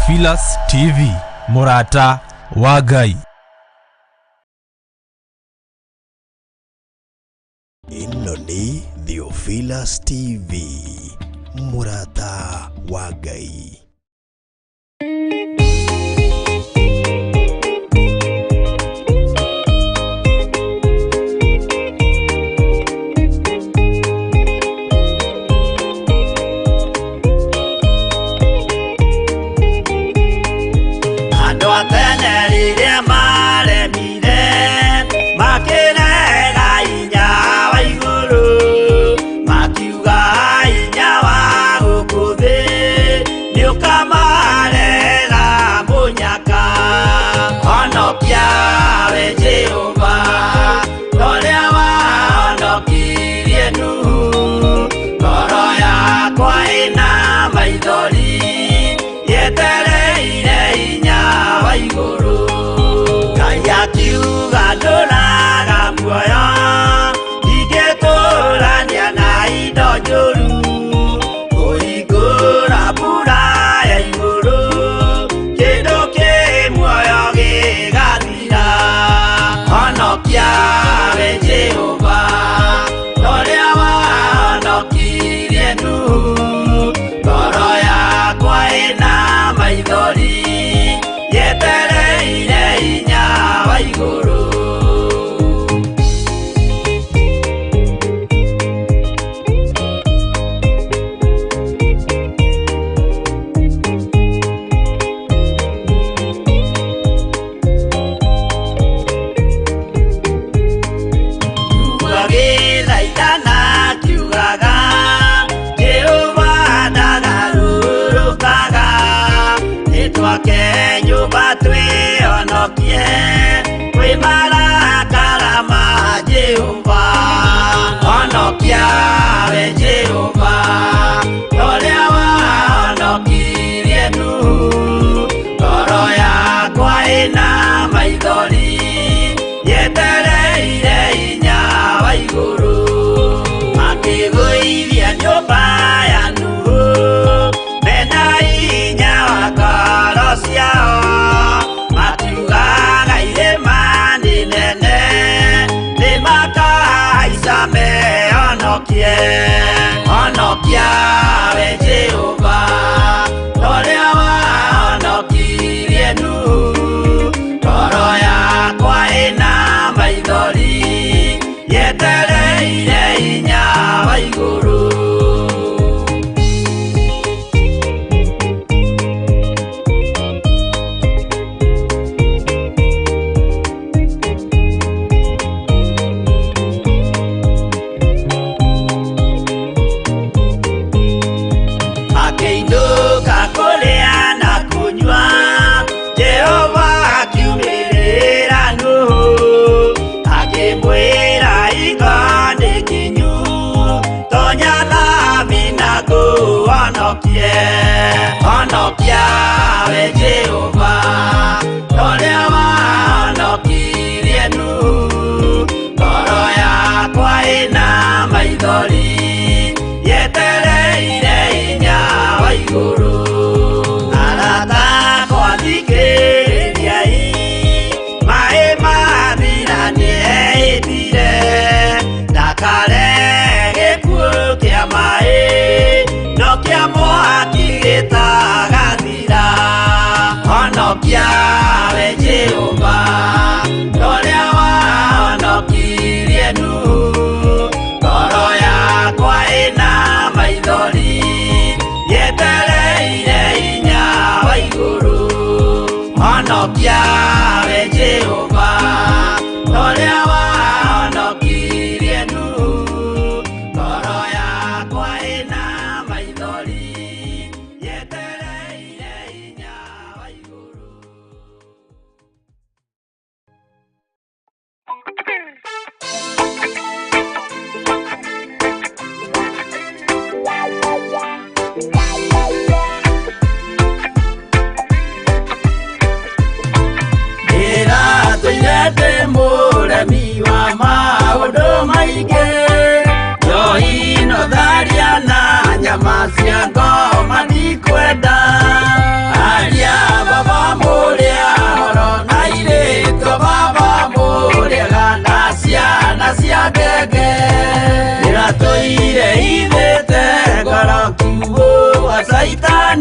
Theophilus TV, Murata wa Ngai. Ino ni Theophilus TV, Murata wa Ngai.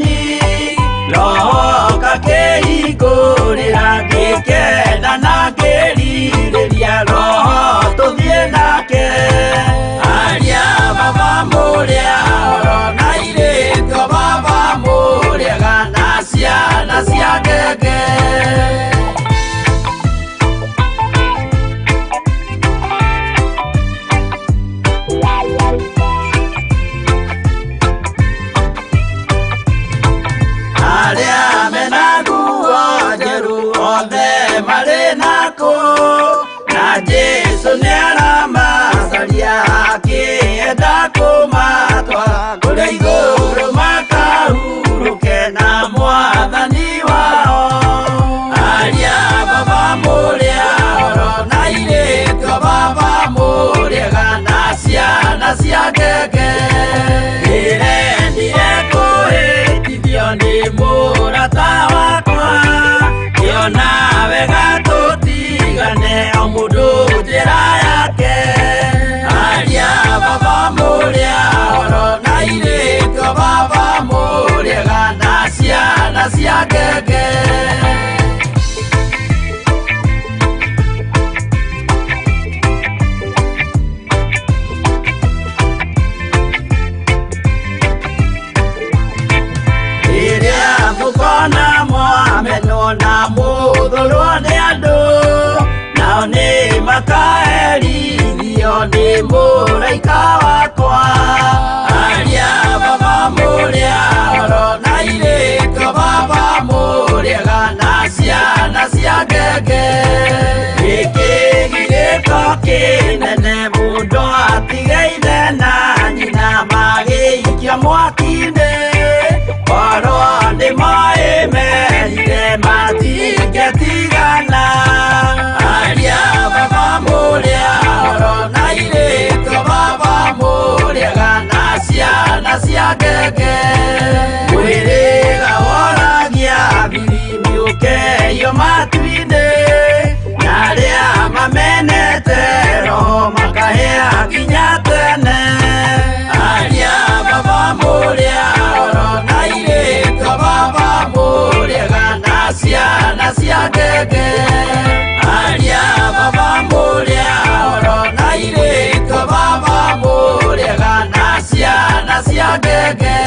mwathani roho kakĩhingũrĩra ngĩkena na ngĩrirĩria roho tũthiĩ nake aria baba mũrĩa oro na irĩtio baba mũrĩega na ciana cia ngenge Jesu nĩaramacaria akĩenda kũmatwara kũrĩa igũrũ makahurũke na mwathani wao aria baba mũrĩa oro na irĩtio baba mũrĩega na ciana cia ngenge ndĩrendire kũhĩtithio nĩ mũrata wakwa kĩona wega tũtigane o mũndũ njĩra yake aria baba mũrĩa oro na irĩtio baba mũrĩega na ciana cia ngenge rĩrĩa mũkona mwamenwo na mũthũrwo nĩ andũ nao nĩ makaherithio nĩ mũraika wakwa aria baba mũrĩa oro na irĩtio baba mũrĩega na ciana cia ngenge gĩkĩ gĩrĩko kĩnene mũndũ atigeire na nyina magĩikia mwaki-inĩ oro nĩmoĩmerire matingĩtigana aria baba mũrĩa oro na irĩtio baba mũrĩega na ciana cia ngenge mwĩrĩga woragia birimi ũkeio matu-inĩ na arĩa mamenete roho makahĩa nginya tene aria baba mũrĩa oro na irĩtio baba mũrĩega na ciana cia ngenge aria baba mũrĩa oro na irĩtio baba mũrĩega na ciana cia ngenge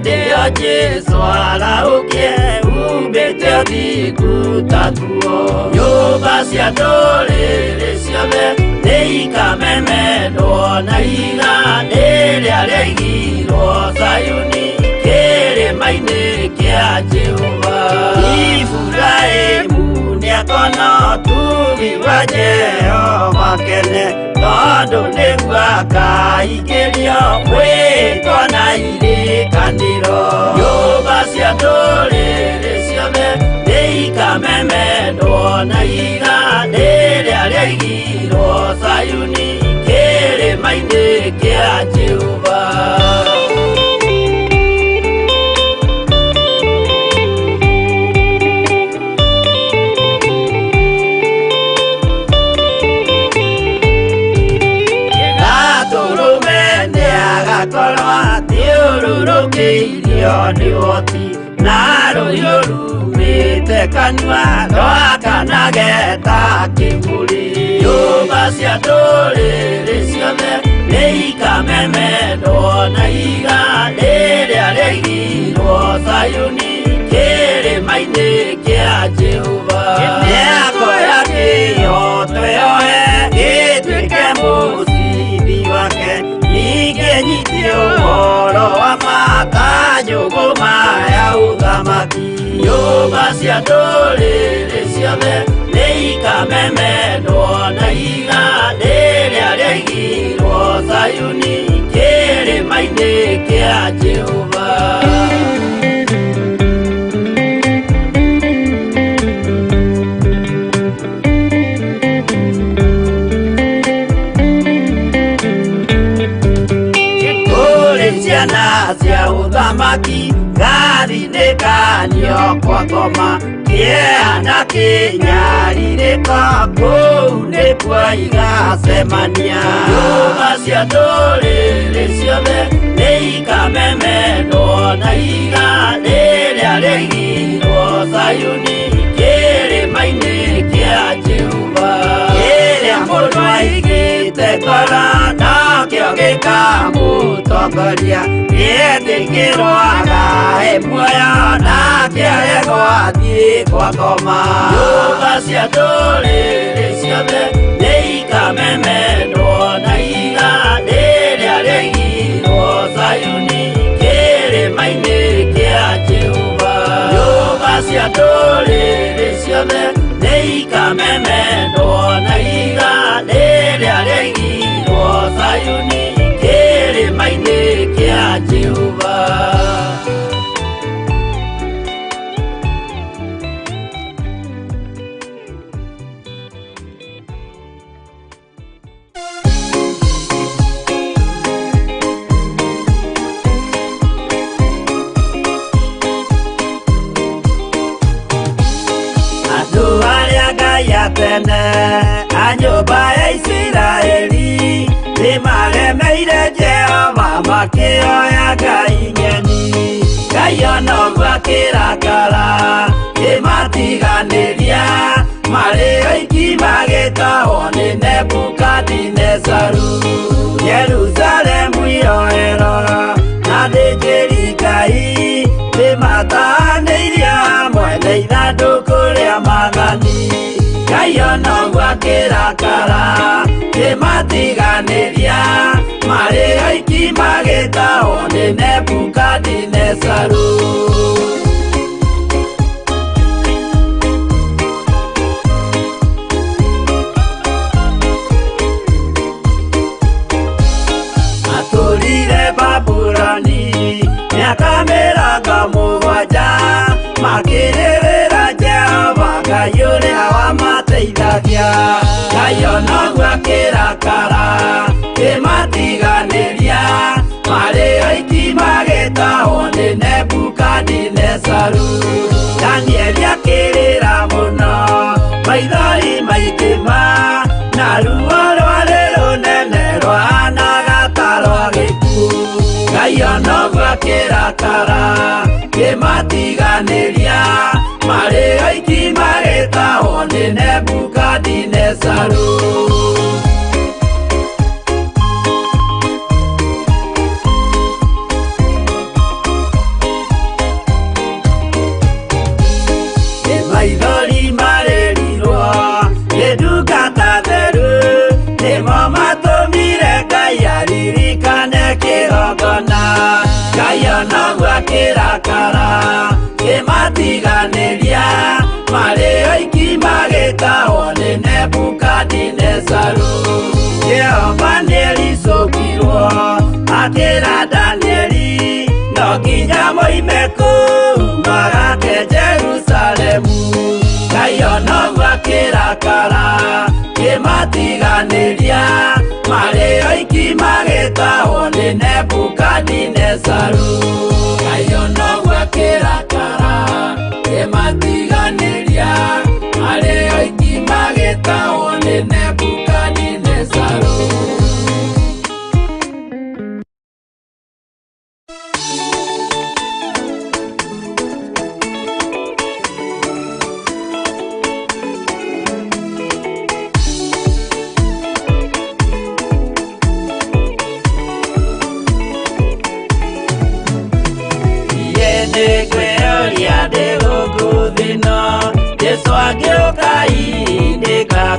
Hĩndĩ-ĩyo Jesũ araũkie umbĩte ũthingu ta tuo. Nyũmba cia ndũrĩrĩ ciothe nĩikamemendwo na iga rĩrĩa rĩaigirwo Zayuni kĩrĩma-inĩ kĩa Jehova. Iburahĩmu nĩakona ũtugi wa Jehova kene, tondũ nĩguo akaingĩrio mwĩtwo na irĩkanĩro. Nyũmba cia ndũrĩrĩ ciothe nĩikamemendwo na iga rĩrĩa rĩaigirwo Zayuni kĩrĩma-inĩ kĩa Jehova. Thiũrũrũkĩirio nĩ ũhoti na rũhiũ rumĩte kanua rwakanage ta kĩmũrĩ. Nyũmba cia ndũrĩrĩ ciothe nĩikamemendwo na iga rĩrĩa rĩaigirwo Zayuni kĩrĩma-inĩ kĩa Jehova. Nĩakoya kĩhooto yoe gĩtuĩke mũcithi wake, ningĩ nyitio ũhoro wa makanjũgũ maya ũthamaki. Nyũmba cia ndũrĩrĩ ciothe nĩikamemendwo na iga rĩrĩa rĩaigirwo Zayuni kĩrĩma-inĩ kĩa Jehova. Ciana cia ũthamaki gathinĩkanio kwa ngoma, kĩeha kĩnyarirĩko kũu nĩkuo igacemania. Nyũmba cia ndũrĩrĩ ciothe nĩikamemendwo na iga rĩrĩa rĩaigirwo Zayuni kĩrĩma-inĩ kĩa Jehova. Kĩrĩa mũndũ aigĩte ngoro nakĩo gĩkamũtongoria, nĩetĩkĩrwaga he muoyo nake aregwo athiĩ kwa ngoma. Nyũmba cia ndũrĩrĩ ciothe nĩikamemendwo na iga rĩrĩa rĩaigirwo Zayuni kĩrĩma-inĩ kĩa Jehova. Nyũmba cia ndũrĩrĩ ciothe nĩikamemendwo na iga rĩrĩa rĩaigirwo Zayuni kĩrĩma-inĩ kĩa Jehova. Andũ arĩa Ngai atene a nyũmba ya Isiraeli nĩmaremeire Jehova makĩoya Ngai nyeni. Ngai ona ũguo akĩrakara kĩmatiganĩria, marĩ oiki magĩtahwo nĩ Nebukadinezaru. Jerusalemu iroero na thĩnjĩri-Ngai nĩmatahanĩirio hamwe na ithandũkũ rĩa Mwathani. Ngai ona ũguo akĩrakara kĩmatiganĩria, marĩ oiki magĩtahwo nĩ Nebukadinezaru. Atũrire Babuloni mĩaka mĩrongo mũgwanja, makĩrĩrĩra Jehova Ngai ũrĩa wamateithagia. Ngai ona ũguo akĩrakara kĩmatiganĩria, marĩ oiki magĩtahwo nĩ Nebukadinezaru. Danieli akĩrĩra mũno, maithori maikĩma, na ruo rwarĩ rũnene rwahanaga ta rwa gĩkuũ. Ngai ona ũguo akĩrakara kĩmatiganĩria, marĩ oiki magĩtahwo nĩ Nebukadinezaru. gwa kĩrakara kĩmatiganĩria marĩ oiki magĩtahwo nĩ Nebukadinezaru. Jehova nĩericũkirwo akĩra Danieli no nginya moime kũu magake Jerusalemu. Ngai ona gwa kĩrakara kĩmatiganĩria marĩ oiki magĩtahwo nĩ Nebukadinezaru. Ngai ona gwa kĩrakara kĩmatiganĩria marĩ oiki magĩtahwo nĩ Nebukadinezaru.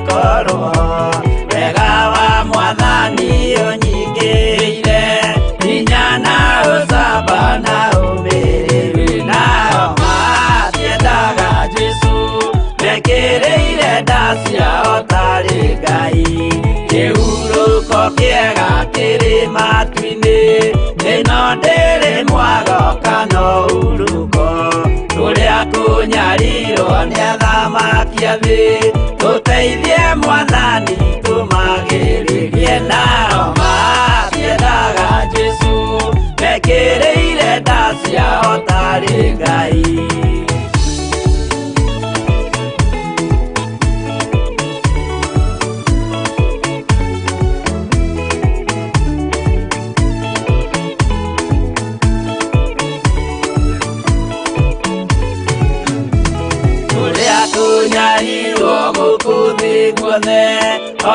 Korwo wega wa Mwathani ũnyingĩire hinya na ũcamba na ũmĩrĩru, nao matiendaga Jesũ mekĩrĩire nda ciao tarĩ Ngai. Kĩhurũko kĩega kĩrĩ matu-inĩ, ĩno ndĩrĩ mwago kana ũruko, tũrĩa kũnyarirwo nĩ athamaki a thĩ, tũteithie Mwathani tũmagĩrĩrie. Nao matiendaga Jesũ mekĩrĩire nda ciao tarĩ Ngai.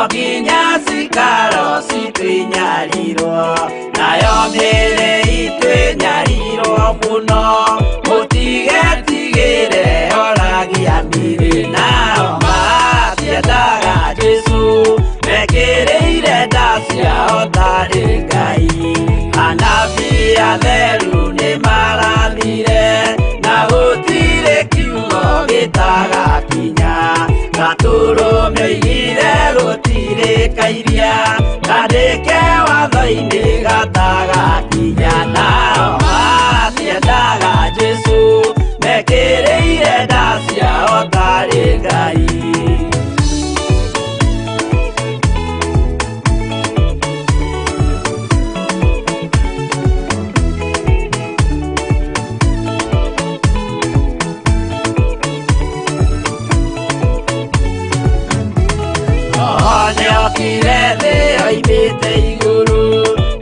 Okinya cikaro citwĩnyarirwo, nayo mĩĩrĩ itwĩnyarirwo mũno, mũtigetigĩre oragia mĩĩrĩ. Nao matiendaga Jesũ mekĩrĩire nda ciao tarĩ Ngai. Anabii atheru nĩmarathire na gũtirĩ kiugo gĩtagakinya, Gatũrũme oigire gũtirĩ kairia kandĩke watho-inĩ gatagakinya. Nao matiendaga Jesũ mekĩrĩire nda ciao tarĩ Ngai. Okire thĩ oimĩte igũrũ,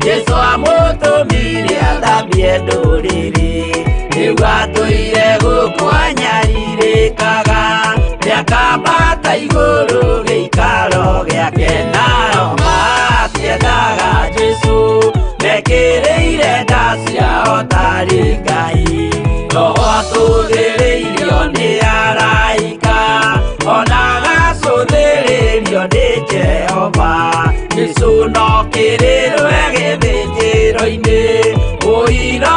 Jesũ amũtũmire athambie ndũrĩrĩ, rĩu atũire gũkũ anyarirĩkaga, nĩakambata igũrũ gĩikaro gĩake. Nao matiendaga Jesũ mekĩrĩire nda ciao tarĩ Ngai. Roho atũthĩrĩirio nĩ araika, ona gacũthĩrĩrio nĩ Jehova. Jesũ no kĩrĩrwe gĩthĩnjĩro-inĩ, ũira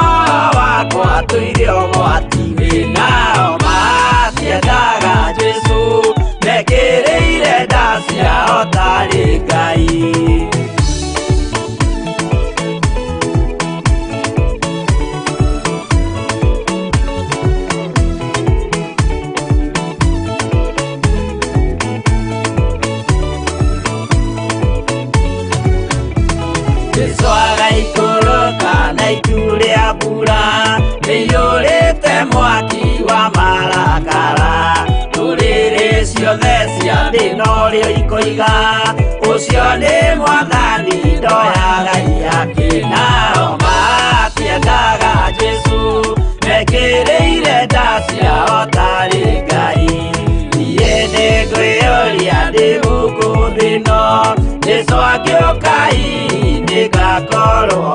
wakwa tũire ũgwati-inĩ. Nao matiendaga Jesũ mekĩrĩire nda ciao tarĩ Ngai. Jesũ agaikũrũka na itu rĩa mbura, nĩiyũrĩte mwaki wa marakara, ndũrĩrĩ ciothe cia thĩ norĩo ikoiga, ũcio nĩ Mwathani ndoyaga yake. Nao matiendaga Jesũ mekĩrĩire nda ciao tarĩ Ngai. Niĩ nĩngwĩyũria ndĩ gũkũ thĩ ĩno, Jesũ angĩũka nĩngakorwo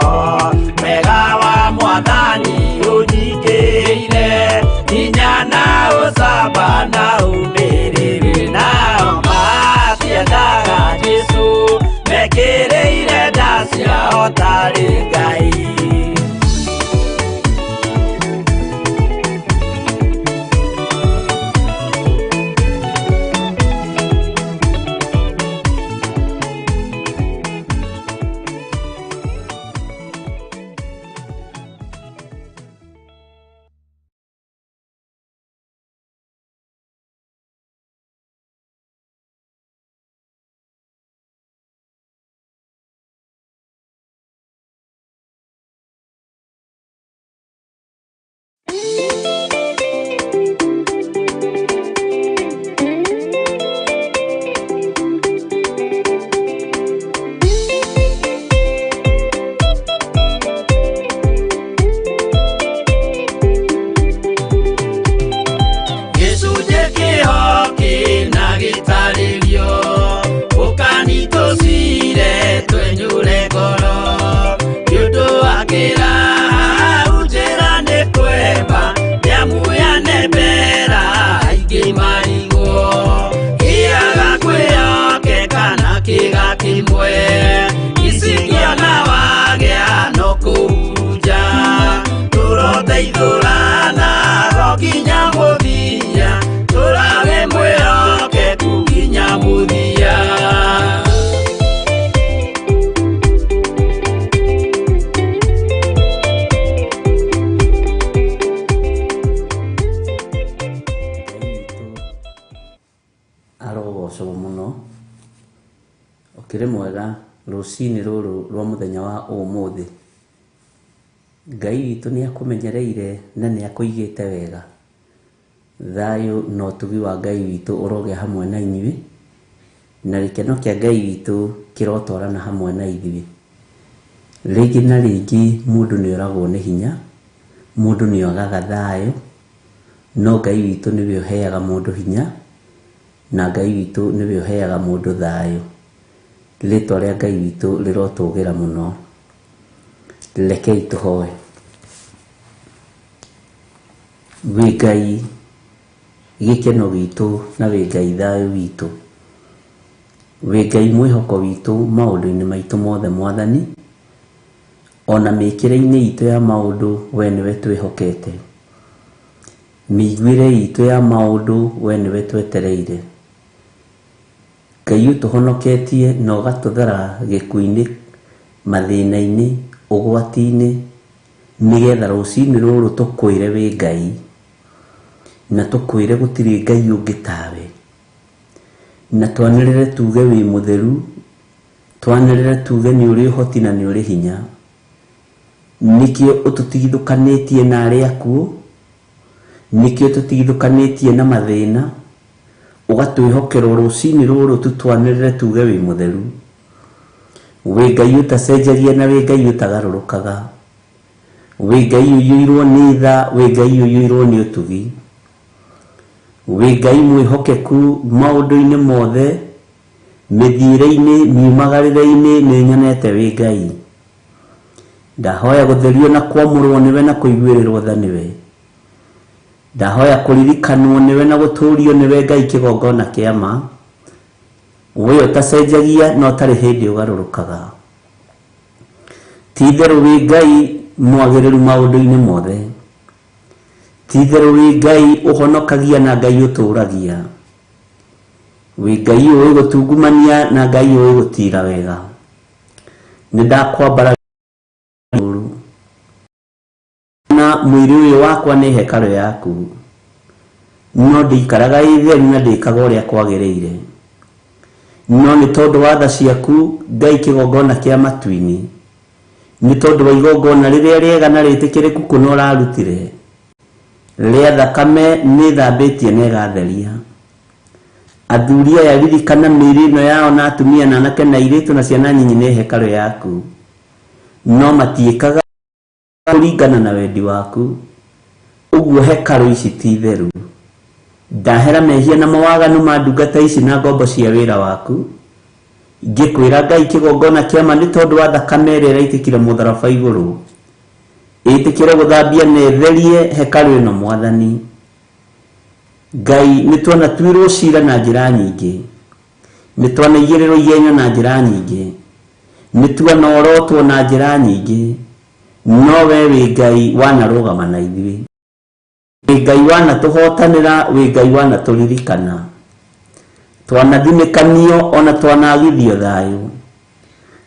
wega wa Mwathani ũnyingĩire hinya na ũcamba na ũmĩrĩru. Nao matiendaga Jesũ mekĩrĩire nda ciao tarĩ ngoro yuto akira ujira ne kweba nyamuya nebera igimarigo iaga kweyoke kana kiga kimwe isikia na wagea no kuja turote idurana rokinya muthia turage mweyoke kuginya muthia arogocwo muno okire mwega rucini ruru rwa muthenya wa umuthi Ngai witũ nĩ akũmenyereire na nĩ akũigĩte wega thayũ no tugi wa Ngai witũ ũroge hamwe na inyuĩ na gĩkeno kĩa Ngai witũ kĩrotwarana hamwe na ithuĩ rĩngĩ na rĩngĩ mũndũ nĩ oragwo nĩ hinya mũndũ nĩ agaga thayũ no Ngai witũ nĩwe ũheaga mũndũ hinya na Ngai witũ nĩwe ũheaga mũndũ thayũ rĩtwa rĩa Ngai witũ rĩrotũgĩra mũno rekei tũhoe wĩ Ngai gĩkeno witũ na wĩ Ngai thayũ witũ wĩ Ngai mwĩhoko witũ maũndũ-inĩ maitũ mothe Mwathani ona mĩkĩre-inĩ itũ ya maũndũ we nĩwe twĩhokete mĩiguĩre itũ ya maũndũ we nĩwe twetereire Ngai ũtũhonoketie na ũgatũthara gĩkuũ-inĩ mathĩna-inĩ ũgwati-inĩ nĩgetha rũcinĩ rũrũ tũkwĩre wĩ Ngai na tũkwĩre gũtirĩ Ngai ũngĩ tawe na twanĩrĩre tuge wĩ mũtheru twanĩrĩre tuge nĩ ũrĩ ũhoti na nĩ ũrĩ hinya nĩkĩo ũtũtigithũkanĩtie na arĩa akuũ nĩkĩo ũtũtigithũkanĩtie na mathĩna ũgatwĩhokerwo rũcinĩ rũrũ twanĩrĩre tuge wĩ mũtheru wĩ Ngai ũtacenjagia na wĩ Ngai ũtagarũrũkaga wĩ Ngai ũiyũirwo nĩ tha wĩ Ngai ũiyũirwo nĩ ũtugi wĩ Ngai mwĩhokeku maũndũ-inĩ mothe mĩthiĩre-inĩ miumagarĩre-inĩ nĩ nyonete wĩ Ngai ndahoya gũtherio na kwamũrwo nĩwe na kũiguĩrĩrwo tha nĩwe ndahoya kũririkanwo nĩwe na gũtũũrio nĩwe Ngai kĩgongona kĩa ma we ũtacenjagia na ũtarĩ hĩndĩ ũgarũrũkaga ti-itherũ wĩ Ngai mwagĩrĩru maũndũ-inĩ mothe ti-itherũ wĩ Ngai ũhonokagia na Ngai ũtũũragia wĩ Ngai ũĩ gũtungumania na Ngai ũĩ gũtiira wega nĩ ndakwambara na mwĩrĩ ũyũ wakwa nĩ hekarũ yaku no ndĩikaraga ĩtheru na ndĩkaga ũrĩa kwagĩrĩire no nĩ tondũ wa tha ciaku Ngai kĩgongona kĩa matu-inĩ nĩ tondũ wa igongona rĩrĩa rĩega na rĩtĩkĩrĩku kũna ũrarutire rĩa thakame nĩ thambĩtie na ĩgatheria athuri aya ririkana mĩĩrĩ ĩno yao na atumia na anake na airĩtu na ciana nyinyi nĩ hekarũ yaku no matiĩkaga kũringana na wendi waku ũguo hekarũ ici ti theru ndahera mehia na mawaganu ma ndungata ici na ngombo cia wĩra waku ngĩkwĩra Ngai kĩgongona kĩa ma nĩ tondũ wa thakame ĩrĩa ĩraitĩkire mũtharaba igũrũ ĩtĩkĩre gũthambia na ĩtherie hekarũ ĩno Mwathani Ngai nĩ tuona tuirwo cira na njĩra nyingĩ nĩ tuona igĩrĩrwo igenyo na njĩra nyingĩ nĩ tuona orotwo na njĩra nyingĩ no we wĩ Ngai wanarũgama na ithuĩ wĩ Ngai wanatũhotanĩra wĩ Ngai wanatũririkana twanathinĩkanio ona twanagithio thayũ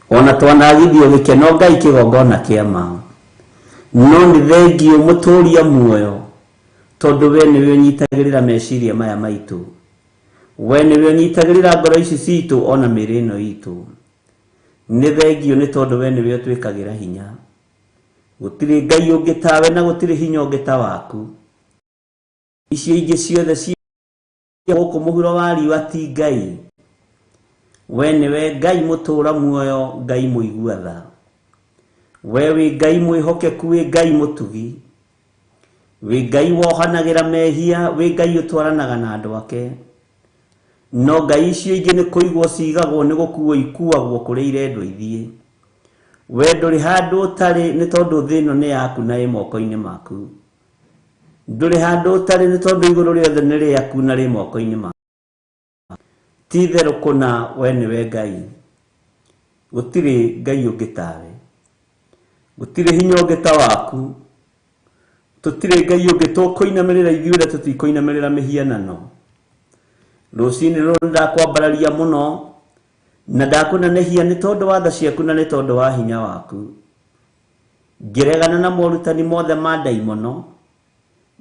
ona twanagithio gĩkeno Ngai kĩgongona kĩa ma no nĩ thengio mũtũũria muoyo tondũ we nĩwe ũnyitagĩrĩra meciria maya maitũ we nĩwe ũnyitagĩrĩra ngoro ici citũ ona mĩĩrĩ ĩno itũ nĩ thengio nĩ tondũ we nĩwe ũtwĩkagĩra hinya gũtirĩ Ngai ũngĩ tawe na gũtirĩ hinya ũngĩ ta waku icio ingĩ ciothe cia gũkũ mũhuro wa riũa ti Ngai we nĩwe Ngai mũtũũra muoyo Ngai mũigua tha we wĩ Ngai mwĩhokeku wĩ Ngai mũtugi wĩ Ngai wohanagĩra mehia wĩ Ngai ũtwaranaga na andũ ake no Ngai icio ingĩ nĩ kũigwo cigagwo nĩ gũkuo ikuagwo kũrĩa irendwo ithiĩ we nduri handu utari ni tondu thino ni yaku na imoko-ini maku. Nduri handu utari ni tondu iguru riothe ni riaku na ri moko-ini maku. Ti theru kuna we niwe Ngai. Gutiri Ngai ungi tawe. Gutiri hinya ungi ta waku. Tutire Ngai ungi tukuinamirira ithuĩ tutikoinamirira mihianano. Rucini ruru ndakwambararia muno na ndakunanehia ni tondu wa tha ciaku na ni tondu wa hinya waku. Ngiregana na morutani mothe ma ndaimono,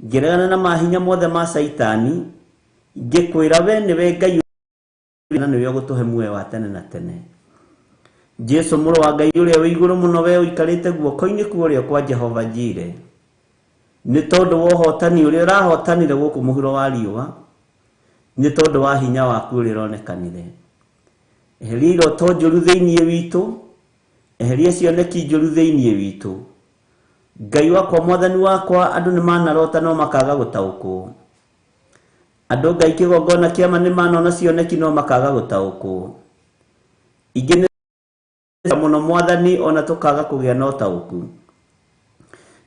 ngiregana na mahinya mothe ma Saitani, ngikwira we niwe Ngai na niwe gutuhe muoyo wa tene na tene. Jesu muru wa Ngai uria wi iguru muno, we uikarite guoko-ini kuorio kwa Jehova Jire. Ni tondu wa hotani uria urahotanire guku muhuro wa riua, ni tondu wa hinya waku uria uronekanire. Eheria iroto njuru thiini witu, eheria cioneki njuru thiini witu. Ngai wakwa mwathani wakwa, andu ni manarota no makaga gutaukwo. Andu Ngai kigongona kiama ni manona cioneki no makaga gutaukwo. Ingi ni muno mwathani ona tukaga kugia no tauku.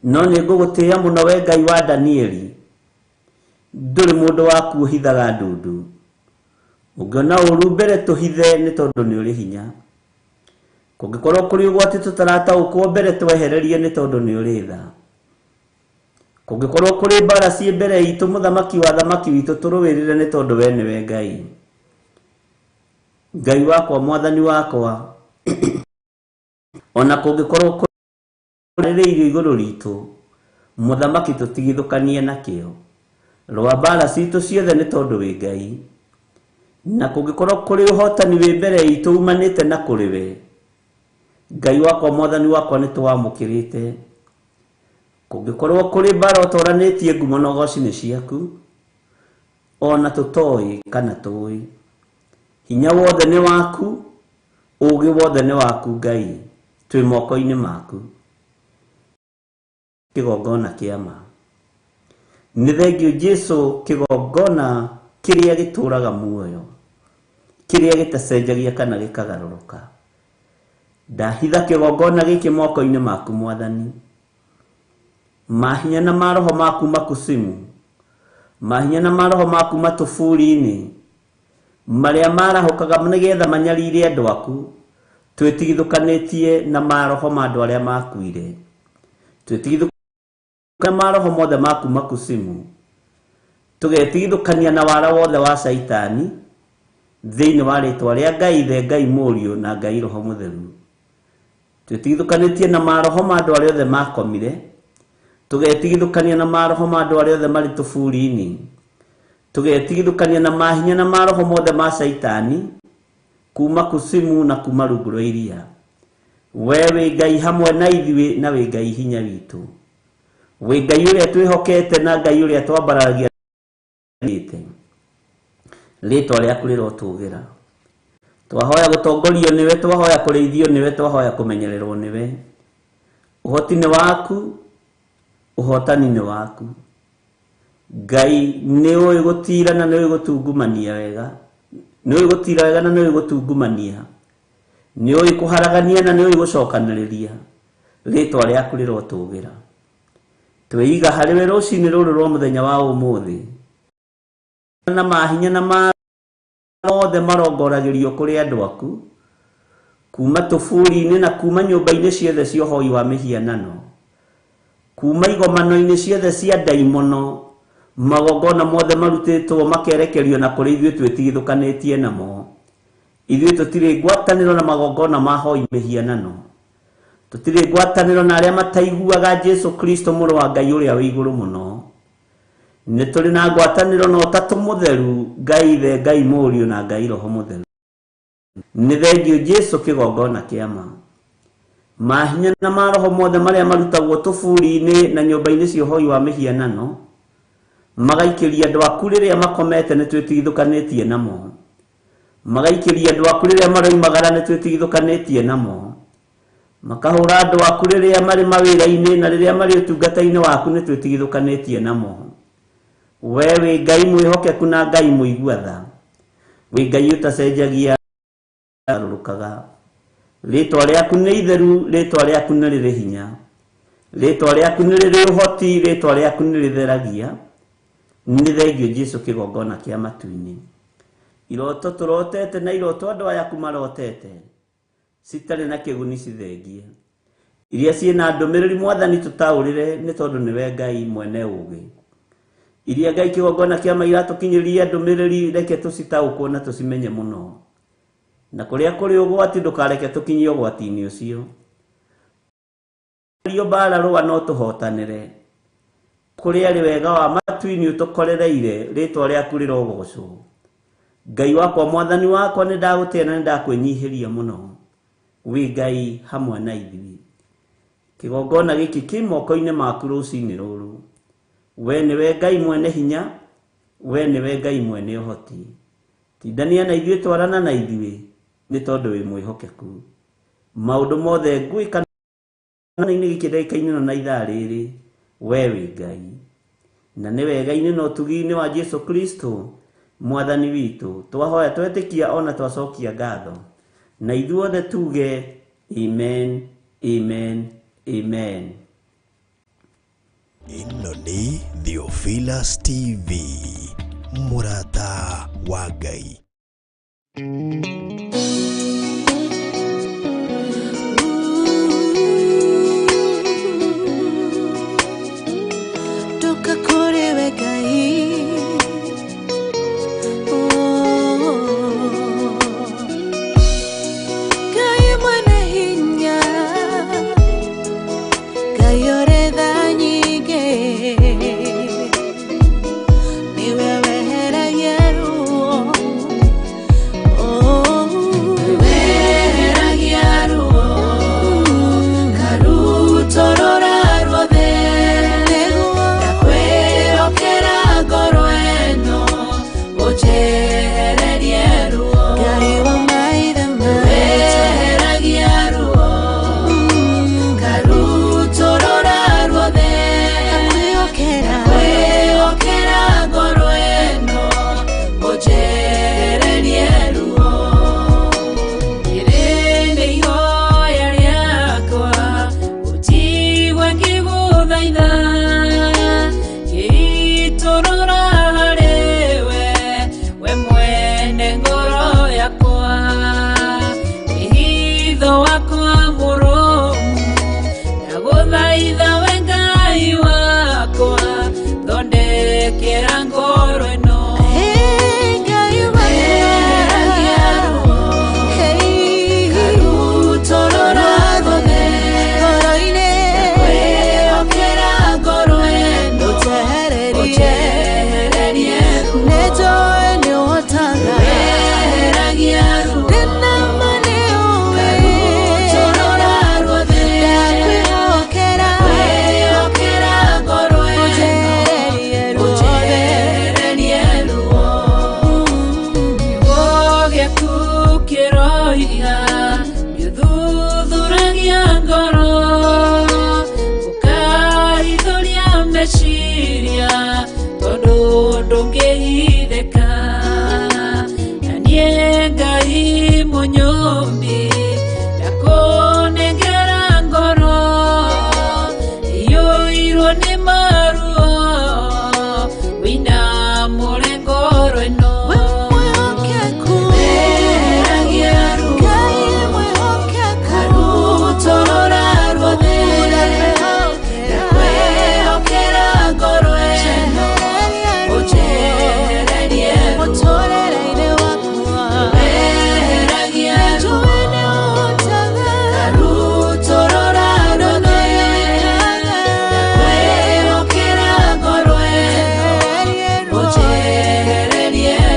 No ni ngugutia muno we Ngai wa Danieli. Nduri mundu wa kuhithaga ndundu. Ungiona uru mbere tuhithe ni tondu ni uri hinya. Kungikorwo kuri ugwati tutarataukwo mbere twehererie ni tondu ni uri tha. Kungikorwo kuri mbara cie mbere itu muthamaki wa thamaki witu turuwirire ni tondu we niwe Ngai. Ngai wakwa mwathani wakwa. Ona kungikorwo kuri iguru ritu muthamaki tutigithukanie nakio. Rwa mbara citu ciothe ni tondu wi Ngai. Na kungikorwo kuri uhotani wi mbere itu umanite na kuri we. Ngai wakwa mwathani wakwa ni tuwamukirite. Kungikorwo kuri mbara utoranitie ngumo na ugoci-ini ciaku, ona tutoi kana tui. Hinya wothe ni waku, ugi wothe ni waku Ngai, twi moko-ini maku. Kigongona kiama. Ni thengio Jesu kigongona kiria gituraga muoyo, kiria gitacenjagia kana gikagaruruka. Ndahitha kigongona giki moko-ini maku mwathani. Mahinya na maroho maku makusimu, mahinya na maroho maku matufuri-ini, maria marahukaga nigetha manyarire andu aku, twitigithukanitie na maroho ma andu aria makuire. Twitigithukania maroho mothe maku makusimu, tugetigithukania na wara wothe wa Saitani thiini wa ritwa ria Ngai Ithe, Ngai Muriu na Ngai Roho Mutheru. Twitigithukanitie na maroho ma andu aria othe makomire, tugetigithukania na maroho ma andu aria othe mari tufuri-ini, tugetigithukania na mahinya na maroho mothe ma Saitani kuma kusimu na kuma rungu rwa iria. We wi Ngai hamwe na ithuĩ na wi Ngai hinya witu. Wi Ngai uria twihokete na Ngai uria twambararagia ritwa riaku rirotugira. Twahoya gutongorio niwe, twahoya kurithio niwe, twahoya kumenyererwo niwe. Uhoti ni waku, uhotani ni waku. Ngai ni ui gutira na ni ui gutungumania wega. Ni ui gutira wega na ni ui gutungumania. Ni ui kuharagania na ni ui gucokaniriria. Ritwa riaku rirotugira. Twiiga hariwe rucini ruru rwa muthenya wa umuthi. Na mahinya na mothe marongoragirio kuri andu aku, kuma tufuri-ini na kuma nyumba-ini ciothe cia uhoi wa mihianano, kuma igomano-ini ciothe cia ndaimono, magongona mothe marutitwo makerekerio na kuri ithuĩ twĩtigithũkanĩtie namo. Ithuĩ tũtirĩ ngwatanĩro na magongona ma hoi mihianano, tũtirĩ ngwatanĩro na arĩa mataiguaga Jesu Kristo mũrũ wa Ngai ũrĩa wĩ igũrũ mũno. Nĩ tũrĩ na ngwatanĩro na ũtatũ mũtheru, Ngai Ithe, Ngai Mũriũ na Ngai Roho Mũtheru. Nĩ thengio Jesu kĩgongona kĩama. Mahinya na maroho mothe marĩa marutagwo tũburi-inĩ na nyũmba-inĩ cia ũhoi wa mĩhianano, magaikĩria andũ aku rĩrĩa makomete nĩ twĩtigithũkanĩtie namo. Magaikĩria andũ aku rĩrĩa maroimagara nĩ twĩtigithũkanĩtie namo. Makahũra andũ aku rĩrĩa marĩ mawĩra-inĩ na rĩrĩa marĩ ũtungata-inĩ waku nĩ twĩtigithũkanĩtie namo. We wĩ Ngai mwĩhokeku na Ngai mũigua tha. Wĩ Ngai ũtacenjagia, ũgarũrũkaga. ritwa rĩaku nĩ itheru, ritwa rĩaku nĩ rĩrĩ hinya, ritwa rĩaku nĩ rĩrĩ ũhoti, ritwa rĩaku nĩ rĩtheragia. Nĩ thengio Jesu kĩgongona kĩa matu-inĩ. Iroto tũrotete na iroto andũ aya marotete citarĩ na kĩguni cithengie, iria ciĩna ndũmĩrĩri Mwathani tũtaũrĩre, nĩ tondũ nĩwe Ngai mwene ũũgĩ. Iria Ngai kĩgongona kĩa maira tũkinyĩria ndũmĩrĩri, reke tũcitaũkwo na tũcimenye mũno, na kũrĩa kũrĩ ũgwati ndũkareke tũkinyie ũgwati-inĩ ũcio. Mbara rũa no tũhotanĩre, kũrĩa arĩ wega wa matu-inĩ ũtũkorereire, rĩtwa rĩaku rĩrogocwo. Ngai wakwa, Mwathani wakwa, nĩ ndagũtĩĩa na nĩ ndakwĩnyihĩria mũno. Wĩ Ngai hamwe na ithuĩ. Kĩgongona gĩkĩ kĩ moko-inĩ maku rũcinĩ rũrũ. We nĩwe Ngai mwene hinya, we nĩwe Ngai mwene ũhoti. Tindania na ithuĩ, twarana na ithuĩ, nĩ tondũ wĩ mwĩhokeku. Maũndũ mothe ngwĩka na-inĩ gĩkĩ ndagĩka-inĩ na ithaa rĩrĩ, we wĩ Ngai. Na nĩ wega-inĩ na ũtugi-inĩ wa Jesu Kristo Mwathani witũ twahoya twetĩkia ona twacokia ngatho, na ithuothe tuge amen, amen, amen. Ĩno nĩ Theophilus TV, mũrata wa Ngai. Yeah.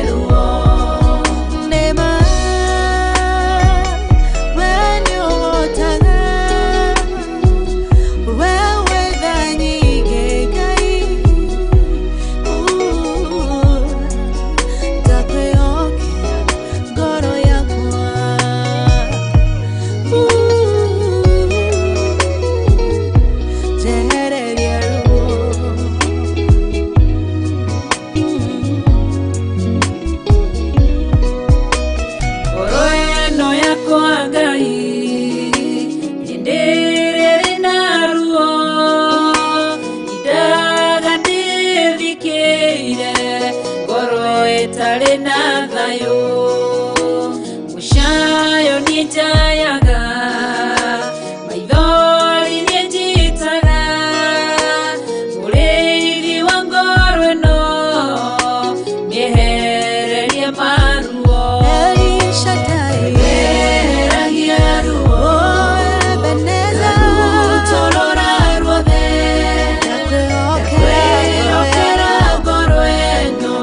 ĩtarĩ na thayũ mũcayo nĩnjayaga maithori nĩnjitaga mũrĩithi wa ngoro ĩno mĩehererie maruo mĩeheragia ruo rutorora ruothe kwĩokera ngoro ĩno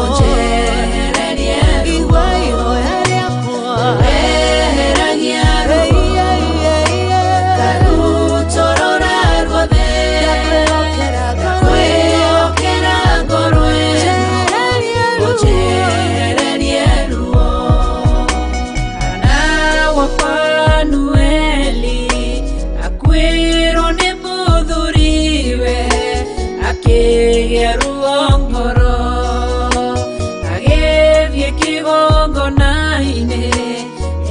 ũnjehererie ruo mĩeheragia ruo rutorora ruothe kwĩokera ngoro ĩno ũnjehererie ruo Ana wa Fanueli akwĩrwo nĩ mũthuriwe akĩgĩa ruo ngoro agĩthiĩ kĩgongona-inĩ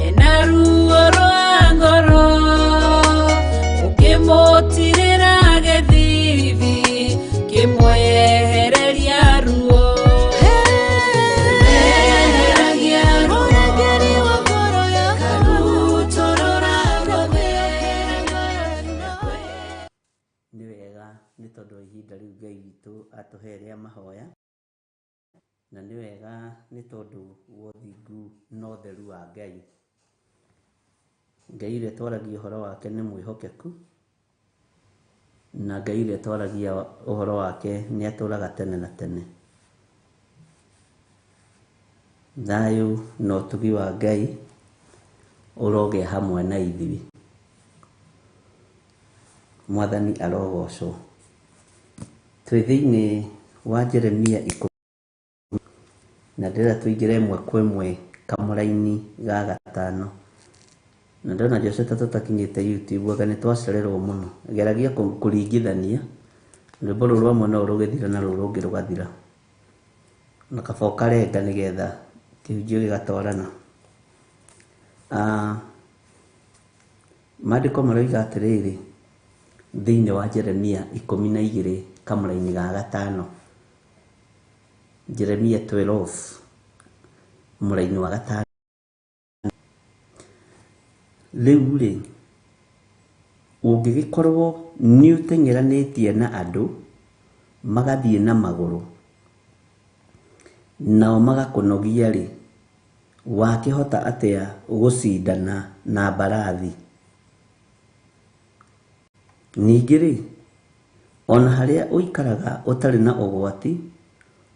ena ruo rwa ngoro ũkĩmũtirĩra gĩthithi kĩmwehereria ruo mĩeheragia ruo karutorora ruothe nĩ wega nĩ tondũ wa ihinda rĩu Ngai witũ atũhe rĩa mahoya, na nĩ wega nĩ tondũ wa ũthingu na ũtheru wa Ngai. Ngai ũrĩa twaragia ũhoro wake nĩ mwĩhokeku, na Ngai ũrĩa twaragia ũhoro wake nĩ atũraga tene na tene. Thayũ na ũtugi wa Ngai ũrogĩa hamwe na ithuĩ. Mwathani arogocwo. Twĩ thĩinĩ wa Jeremia 10 na ndĩrenda tũingĩre ĩmwe kwa ĩmwe kamũra-inĩ ga 5 na ndona Joseph tũtakinyĩte YouTube anga nĩ twacererwo mũno. Geragia kũringithania rwĩmbo rũrũ rwamwe no rũgĩthira na rũrũ rũngĩ rũgathira na kaba ũkarenga nĩgetha kĩhunjio gĩgatwarana. Maandĩko maroiga atĩrĩrĩ thĩinĩ wa Jeremia 12 kamũra-inĩ ga 5, Jeremia 12 mũra-inĩ wa 5. Rĩu rĩ, ũngĩgĩkorwo nĩ ũteng'eranĩtie na andũ magathiĩ na magũrũ nao magakũnogia rĩ, wakĩhota atĩa gũcindana na mbarathi? Ningĩ rĩ, ona harĩa ũikaraga ũtarĩ na ũgwati,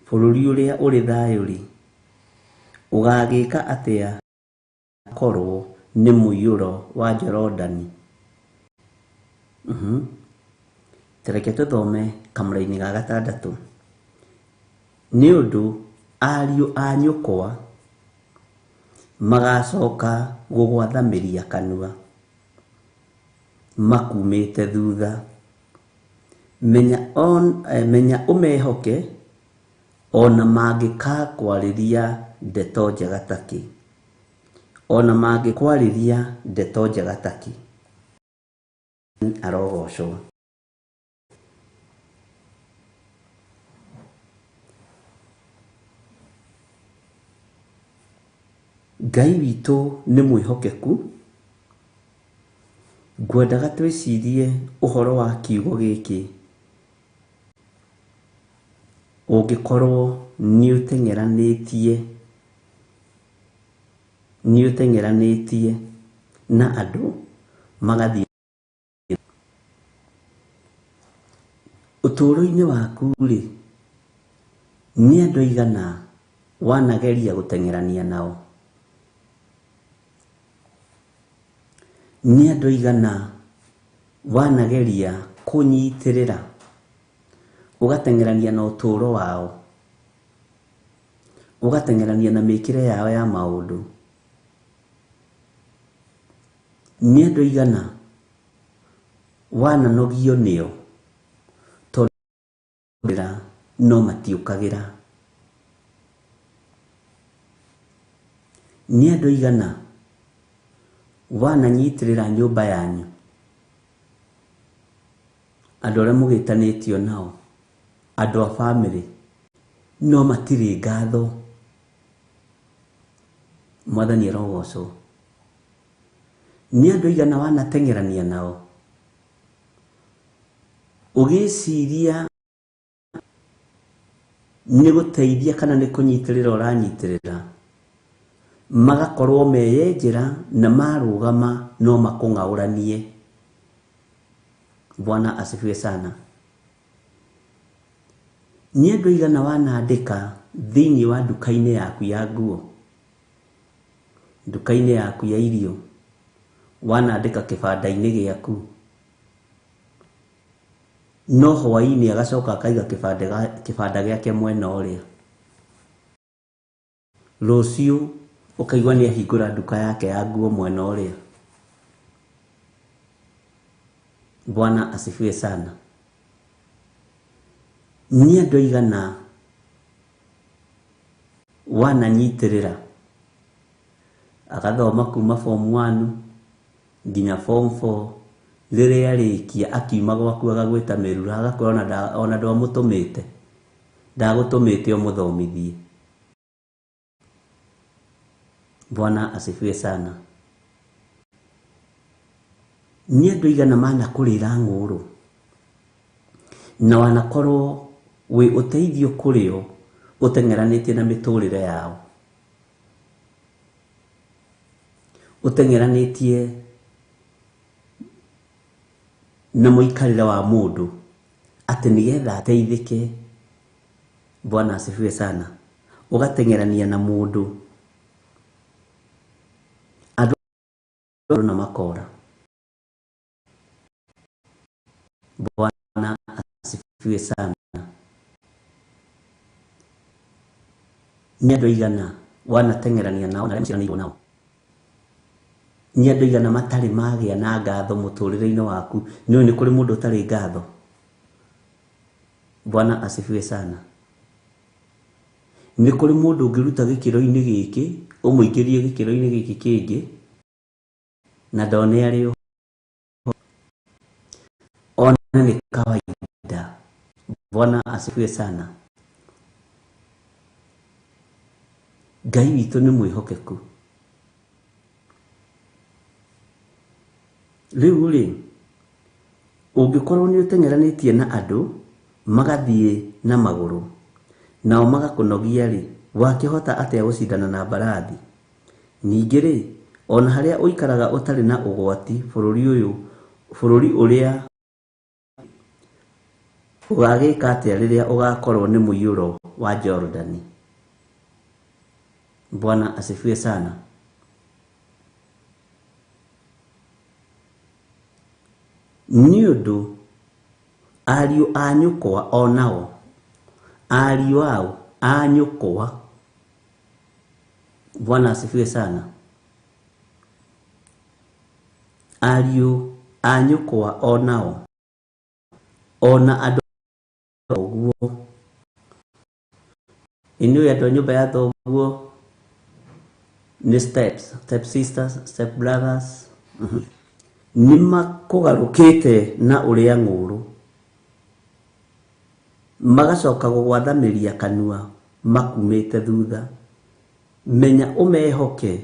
bũrũri ũrĩa ũrĩ thayũ rĩ, ũgagĩka atĩa korwo nĩ mũiyũro wa Jorodani? Tereke tũthome kamũra-inĩ ga 6. Nĩ ũndũ ariũ a nyũkwa magacoka gũgwathamĩria kanua makumĩte thutha. Menya ũmehoke ona mangĩkakwarĩria ndeto njega takĩ. Ona mangĩkwarĩria ndeto njega takĩ. Arogocwo. Ngai witũ nĩ mwĩhokeku. Ngwendaga twĩcirie ũhoro wa kiugo gĩkĩ. Ũngĩkorwo nĩ ũteng'eranĩtie na andũ magathiĩ. Ũtũũro-inĩ waku rĩ, nĩ andũ aigana wanageria gũteng'erania nao? Nĩ andũ aigana wanageria kũnyitĩrĩra ũgateng'erania na ũtũũro wao, ũgateng'erania na mĩkĩre yao ya maũndũ? Nĩ andũ aigana wananogio nĩo tondũ no matiũkagĩra? Nĩ andũ aigana wananyitĩrĩra nyũmba yanyu, andũ arĩa mũgĩtanĩtio nao, andũ a bamĩrĩ, no matirĩ ngatho. Mwathani arogocwo. Nĩ andũ aigana wanateng'erania nao ũgĩciria nĩ gũteithia kana nĩ kũnyitĩrĩra ũranyitĩrĩra, magakorwo meyenjera na marũgama no makũng'aũranie. Bwana asifiwe sana. Nĩ andũ aigana wanandĩka thĩinĩ wa nduka-inĩ yaku ya nguo, nduka-inĩ yaku ya irio, wanandĩka kĩbanda-inĩ gĩaku, no hwaĩ-inĩ agacoka akaiga kĩbanda gĩake mwena ũrĩa. Rũciũ ũkaigua nĩ ahingũra nduka yake ya nguo mwena ũrĩa. Bwana asifiwe sana. Nĩ andũ aigana wananyitĩrĩra agathoma kuma form 1 nginya form 4, rĩrĩa arĩkia akiuma gwaku agagwĩta mĩrura, agakwĩra ona ndwamũtũmĩte, ndagũtũmĩte ũmũthomithie. Bwana asifiwe sana. Nĩ andũ aigana manakũrĩra ng'ũrũ na wanakorwo wĩ ũteithio kũrĩo ũteng'eranĩtie na mĩtũrĩre yao, ũteng'eranĩtie na mũikarĩre wa mũndũ atĩ nĩgetha ateithĩke. Bwana asifiwe sana. Ũgateng'erania na mũndũ andũ na makora. Bwana asifiwe sana. Nĩ andũ aigana wanateng'erania nao na arĩa maciaranĩirwo nao. Nĩ andũ aigana matarĩ magĩa na ngatho mũtũrĩre-inĩ waku. Nĩ kũrĩ mũndũ ũtarĩ ngatho. Bwana asifiwe sana. Nĩ kũrĩ mũndũ ũngĩruta gĩkĩro-inĩ gĩkĩ ũmũingĩrie gĩkĩro-inĩ gĩkĩ kĩngĩ na ndone arĩo. Ona nĩ kawaida. Bwana asifiwe sana. Ngai witũ nĩ mwĩhokeku. Rĩu rĩ, ũngĩkorwo nĩ ũteng'eranĩtie na andũ magathiĩ na magũrũ nao magakũnogia rĩ, wakĩhota atĩa gũcindana na mbarathi? Ningĩ rĩ, ona harĩa ũikaraga ũtarĩ na ũgwati, bũrũri ũrĩa ũgagĩka atĩa rĩrĩa ũgakorwo nĩ mũiyũro wa Jordani? Bwana asifiwe sana. Nĩ ũndũ ariũ a nyũkwa onao, ariũ ao a nyũkwa, Bwana asifiwe sana, ariũ a nyũkwa onao, ona andũ ũguo, inyuĩ andũ a nyũmba ya thoguo nĩ step sisters, step brothers, nĩ makũgarũkĩte na ũrĩa ng'ũrũ, magacoka gũgwathamĩria kanua makumĩte thutha. Menya ũmehoke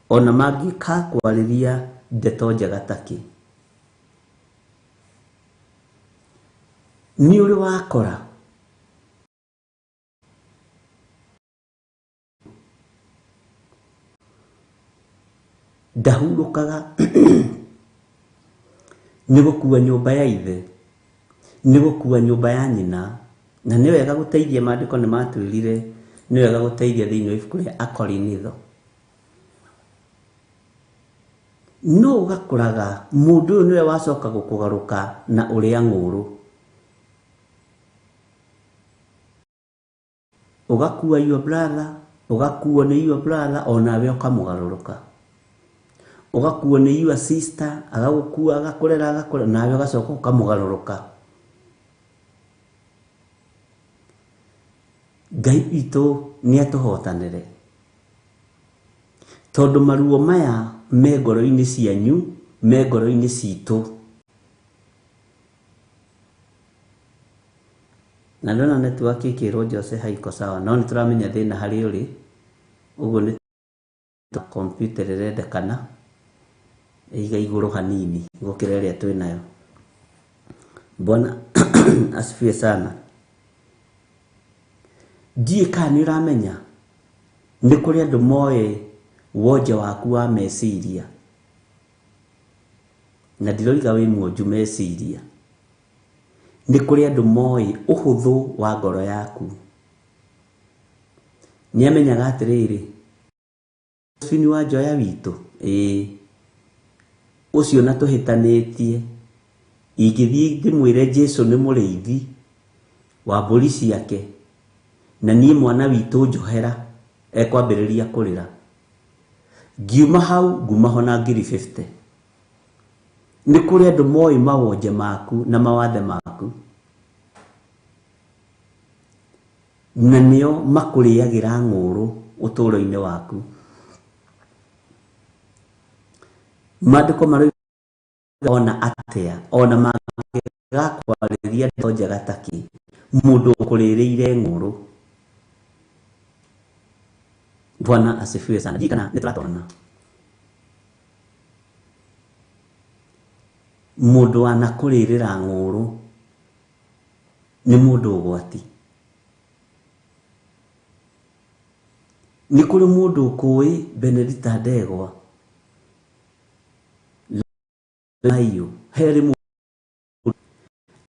ona mangĩkakwarĩria ndeto njega takĩ. Nĩ ũrĩ wakora ndahurũkaga nĩ gũkua nyũmba ya ithe, nĩ gũkua nyũmba ya nyina, na nĩ wega gũteithia. Maandĩko nĩ matwĩrire nĩ wega gũteithia thĩinĩ wa ibuku rĩa Akorinitho. No ũgakoraga mũndũ ũyũ nĩwe wacoka gũkũgarũka na ũrĩa ng'ũrũ, ũgakua your brother, ũgakuo nĩ your brother, onawe ũkamũgarũrũka. Ũgakuo nĩ your sister, agagũkua agakũrera, nawe ũgacoka ũkamũgarũrũka. Ngai witũ nĩ atũhotanĩre, tondũ maruo maya me ngoro-inĩ cianyu, me ngoro-inĩ citũ. Na ndona network ikirwo Jose haiko sawa, no nituramenya thina hari uri uguo ni computer irendekana iga iguru hanini gukira iria twi nayo. Bwana asifiwe sana. Ndiye kani uramenya ni kuri andu moe woja waku wa meciria, na ndiroiga wi mwonju meciria. Ni kuri andu moe uhuthu wa ngoro yaku. Niamenyaga atiriri Josephine wa Njoya witu ucio na tuhitanitie ingithii ndimwire Jesu ni muriithi wa mburi ciake, na nie mwana witu Njohera ekwambiriria kurira. Ngiuma hau nguma hona ngiri 50. Ni kuri andu moe mawonje maku na mawathe maku, na nio makuriagira nguru uturo-ini waku. Maandiko marauga ona atia ona magakwariria ndoja gataki mundu ukuririire nguru. Bwana asifiwe sana. Jikana nitratona mundu anakuririra nguru ni mundu ugwati. Ni kuri mundu kui Benedita Ndegwa layo heri mu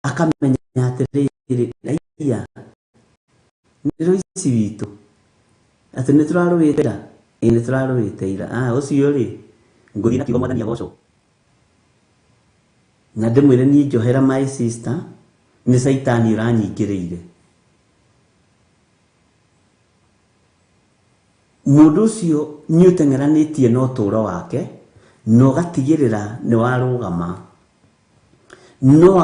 akamenya atiriri raiya niro isi witu ati niturarwitira niturarwitira ucio ri nguthi na kigo mwathani agoco na ndimwire ni Njohera my sister ni saitani uranyingiriire. Mundu ucio ni utengeranitie no turo wake no gatigirira ni warugama no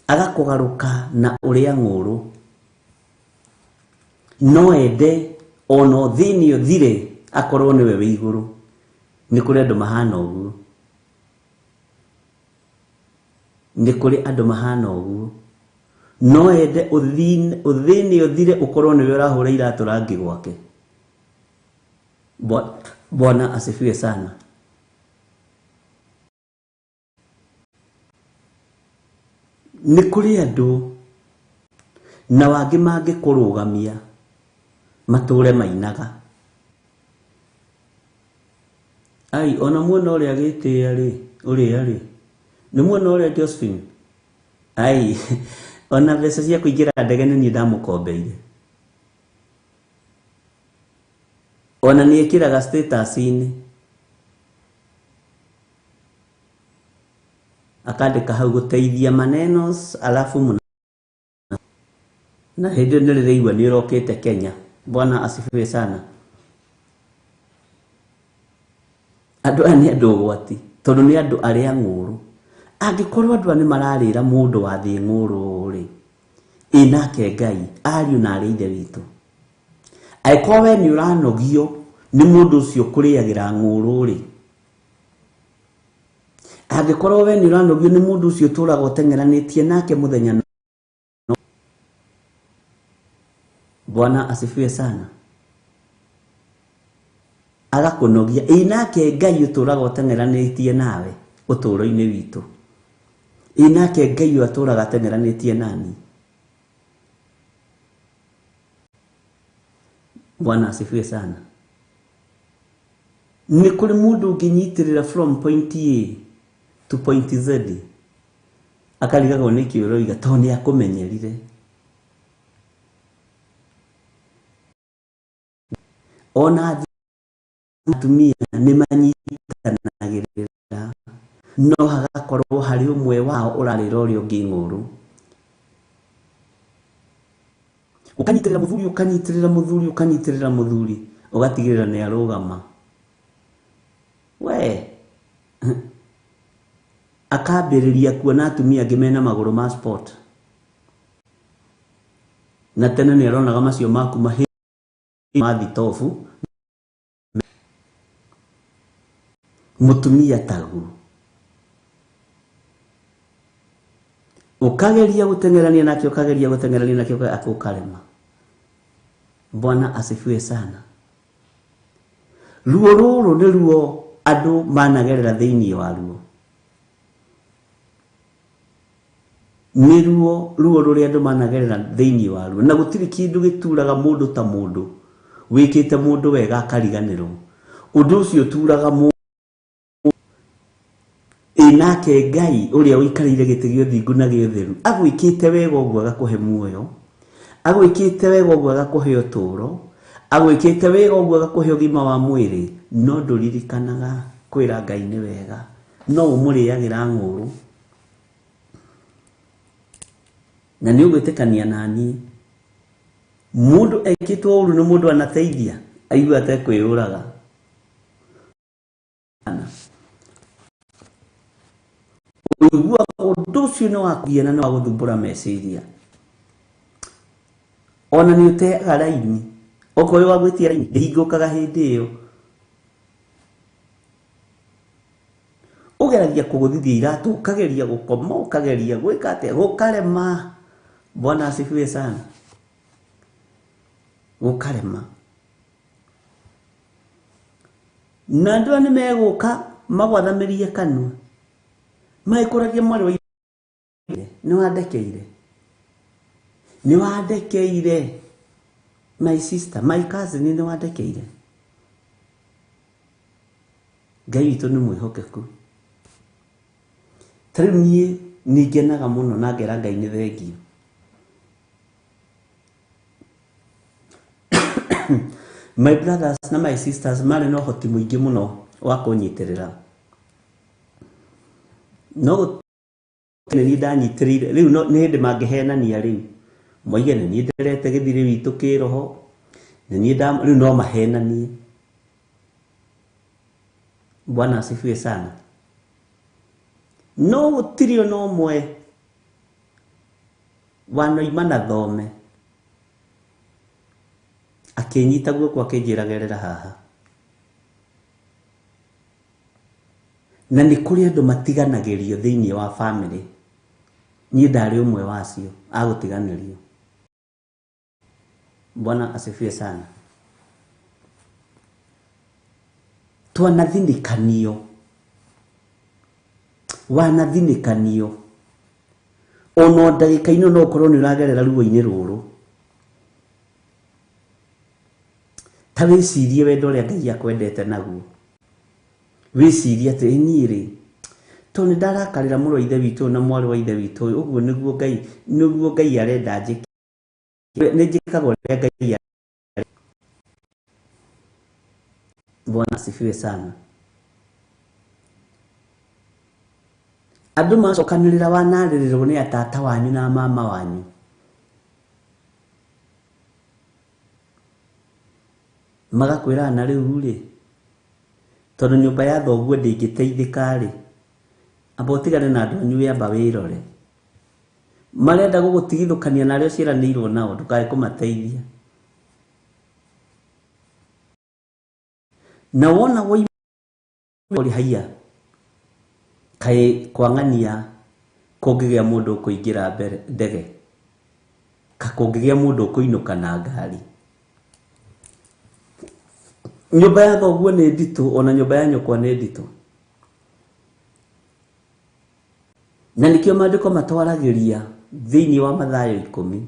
agakugaruka na uria nguru no ende ono thini uthire akorwo niwe wi iguru. Ni kuri andu mahana uguo, ni kuri andu mahana uguo no ende uthini uthire ukorwo niwe urahura iratu rangi gwake. Bwana asifiwe sana. Ni kuri andu na wangi mangikurugamia mature mainaga ai ona muona uria gitia ri uria ri ni muona uria Josephine ai ona mbeca cia kuingira ndege ni ndamukombeire. Ona ni ekiraga status ini akandika hau guteithia manenos alafu muna na hindi nirireigwa ni urokite Kenya. Bwana asifiwe sana. Andu ani andu gwati tondu ni andu aria nguru. Angikorwo andu ani mararira mundu wa thi nguru ri inake Ngai ariu na ari ithe witu aikowe ni uranogio ni mundu ucio kuriagira nguru ri angikorwo we ni uranogio ni mundu ucio turaga utengeranitie nake muthenya no. Bwana asifiwe sana. Agakunogia inake Ngai uturaga utengeranitie nawe uturo-ini witu. Inake Ngai aturaga atengeranitie nani. Bwana asifiwe sana. Ni kuri mundu nginyitirira from point A to point Z akarigago ni kiuroiga to ni akumenyerire. Ona atumia ni manyitanagirira no hagakorwo hari umwe wao urarira urio nginguru ukanyitirira muthuri ugatigirira ni arugama we akambiriria kuona atumia ngimena maguru ma sport na tena ni aronaga macio maku mathitofu mutumia tagu ukageria gutengerania nakio, ukageria gutengerania nakio, akukarema. Bwana asifiwe sana. Ruo ruru ni ruo andu managerera thiini wa ruo. Ni ruo ruri andu managerera thiini wa ruo, na gutiri kindu gituraga mundu ta mundu wikite mundu wega akariganirwo. Undu ucio turaga mundu inake Ngai uria wikarire giti gio thingu na gio theru agwikite wega uguo agakuhe muoyo, agwikite wega uguo agakuhe uturo, agwikite wega uguo agakuhe ugima wa mwiri, no nduririkanaga kwira Ngai ni wega, no umuriagira ng'uru na ni ugwitikania nani. Mundu ekitwo uru ni mundu anateithia aigua atekwiyuraga. Uigua undu ucio ni wakugia na ni waguthumbura meciria, ona ni uteaga raini, okorwo wagwitia raini ndihingukaga hindi iyo. Ugeragia kuguthithia iratu, ukageria gukoma, ukageria gwika atia, gukarema. Bwana asifiwe sana. Gukarema. Na andu ni meguka magwathamirie kanua, maikuragia mwari wa ni wadekeire my sister, my cousin, ni wadekeire. Ngai witu ni mwihokeku. Tari nie ningenaga muno na ngera Ngai ni thengio. My brothers na my sisters mari no hoti muingi muno wa kunyitirira. No ni ndanyitirire riu no ni ndi mangihenania riu moige ni nderete githiri witu kiroho ni riu no mahenanie. Bwana asifiwe sana. No gutirio no mwe wanoimana thome akinyita guoko akinjiragerera haha, na ni kuri andu matiganagĩrio thiini wa family. Ni ndari umwe wacio agutiganirio. Bwana asifiwe sana. Twanathinĩkanio, wanathinĩkanio ono ndagĩka ino no korwo ni uragerera ruo-ini ruru. Ta wicirie wendo uria Ngai akwendete naguo, wicirie ati niĩ to ni ndarakarĩra mũrũ wa ithe witũ na mwarĩ wa ithe witũ uguo niguo Ngai arenda njĩke, nĩ njĩkaga ũrĩa Ngai. Bwana asifiwe sana. Andu macokanĩrĩra wanarĩrĩrwo nĩ atata wanyu na mama wanyu, magakwĩra na rĩu tondu nyũmba ya thoguo ndĩngĩteithĩka amba ũtigane na andũ anyu wĩamba wĩrore. Marenda gũgũtigithũkania na arĩa ũciaranĩirwo nao, ndũkae kũmateithia. Na wona woimori haiya kaĩ kwang'ania kũngĩgĩa mũndũ ũkũingĩra mbere ndege, kũngĩgĩa mũndũ ũkũinũka na ngari. Nyũmba ya thoguo nĩ nditũ, ona nyũmba ya nyũkwa nĩ nditũ. Na nikio maandĩko matwaragĩria thĩinĩ wa Mathayo 10.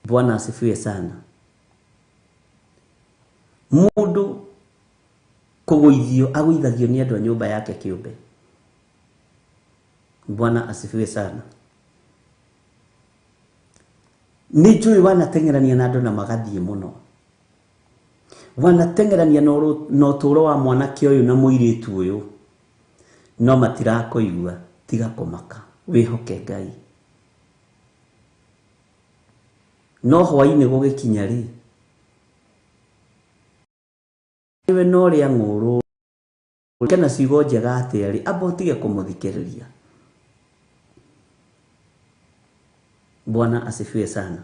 Bwana asifiwe sana. Mũndũ kũgũithio agũithagio nĩ andũ a nyũmba yake kĩũmbe. Bwana asifiwe sana. Nĩ njũĩ wanateng'erania na andũ na magathiĩ mũno, wanateng'erania na ũtũũro wa mwanake ũyũ na mũirĩtu ũyũ, no matirakũigua. Tiga kũmaka, wĩhoke Ngai. No hwaĩ-inĩ gũgĩkinya we no rĩa ng'ũrũ kana ciugo njega atĩa amba ũtige kũmũthikĩrĩria. Bwana asifiwe sana.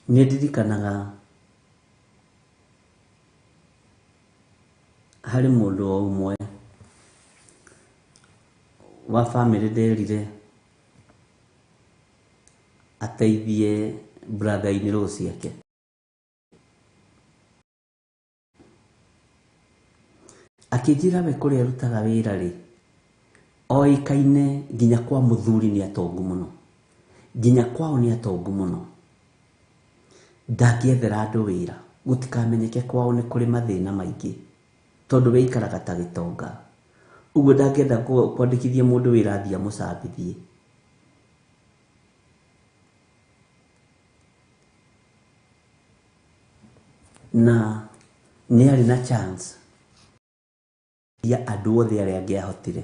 Nĩndirikanaga hari mundu o umwe wa family nderire ateithie brother iniro ciake. Akijira we kuri arutaga wira ri oikaine nginya kwa muthuri ni atongu muno, nginya kwao ni atongu muno. Ndakiethera andu wira gutikamenyeke kwao ni kuri mathina maingi tondu we ikaraga ta gitonga. Uguo ndakienda kwandikithia mundu wira athia mucambithie. Na ni ari na chance ya andu othe aria angiahotire.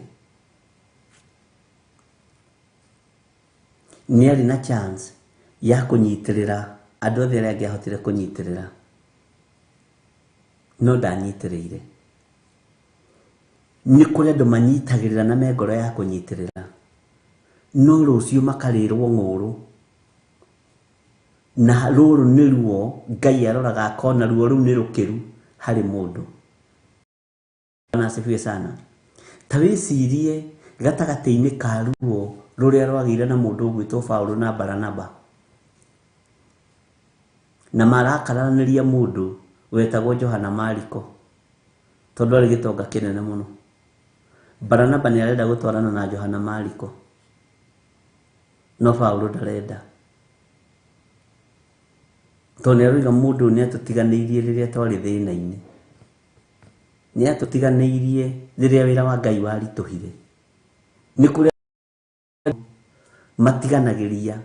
Ni ari na chance ya kunyitirira andu othe aria angiahotire kunyitirira, no ndanyitiriire. Ni kuri andu manyitagirira na mengoro ya kunyitirira, no rucio makarirwo ng'uru, na ruru ni ruo Ngai aroraga akona ruo ru ni rukiru hari mundu. Bwana asifiwe sana. Tawicirie gatagati-ini ka ruo ruria rwagire na mundu ugwitwo Paulo na Baranaba, na marakaraniria mundu wetagwo Johana Mariko tondu ari gitonga kinene muno. Baranaba ni arenda gutwarana na Johana Mariko, no Paulo ndarenda. Tondu ariga mundu ni atutiganirie riria twari thina-ini, ni atutiganirie riria wira wa Ngai warituhire. Ni kuri matiganagiria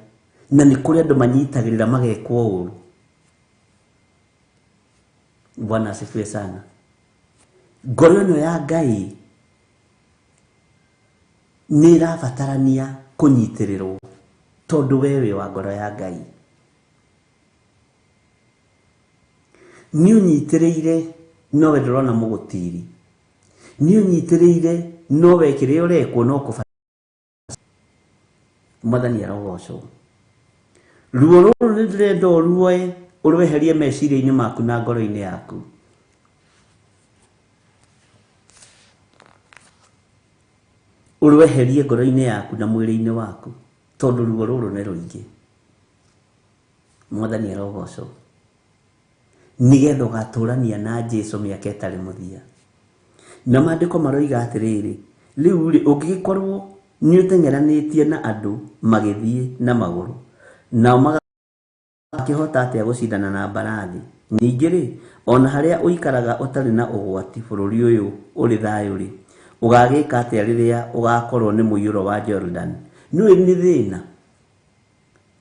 na ni kuri andu manyitagirira magekwo uru. Bwana asifiwe sana. Ngoro ino ya Ngai ni irabatarania kunyitirirwo tondu wewe wa ngoro ya Ngai. Ni unyitiriire no we ndurona mugutiri, ni unyitiriire no we kire urekwo no kufa. Mwathani arogocwo. Ruo ruru ni ndirenda ruoe urweherie meciria-ini maku na ngoro-ini yaku. Urweherie ngoro-ini yaku na mwiri-ini waku tondu ruo ruru ni ruingi. Mwathani arogocwo. Nigetha ugaturania na Jesu miaka itari muthia. Na maandiko maroiga atiriri, riu ri ungigikorwo ni utengeranitie na andu magithie na maguru, na makihota atia gucindana na mbarathi. Ningi ri ona haria uikaraga utari na ugwati bururi uyu uri thayu ri ugagika atia riria ugakorwo ni muiyuro wa Jordan. Ni thina,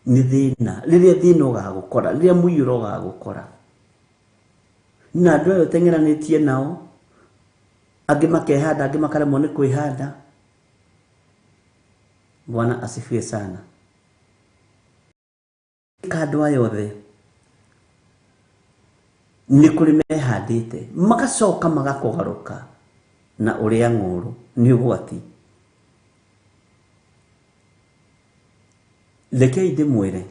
ni thina riria thina ugagukora, riria muiyuro ugagukora. Na andu ayo tengeranitie nao, angi makehanda, angi makaremwo ni kwihanda. Bwana asifiwe sana. Andu ayo othe ni kuri mehandite magacoka magakugaruka na uria ng'uru ni ugwati. Rekei ndimwire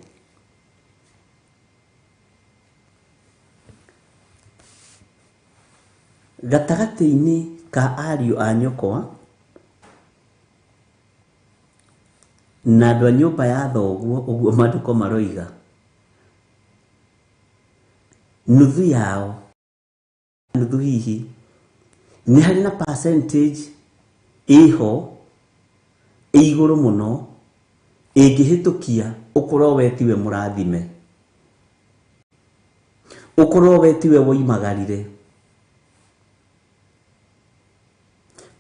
gatagati-ini ka ariu a nyokwa na andu a nyumba ya thoguo, uguo maandiko maroiga, nuthu yao, nuthu hihi ni hari na percentage iho iguru muno ingihitukia ukorwo wetiwe murathime, ukorwo wetiwe woimagarire,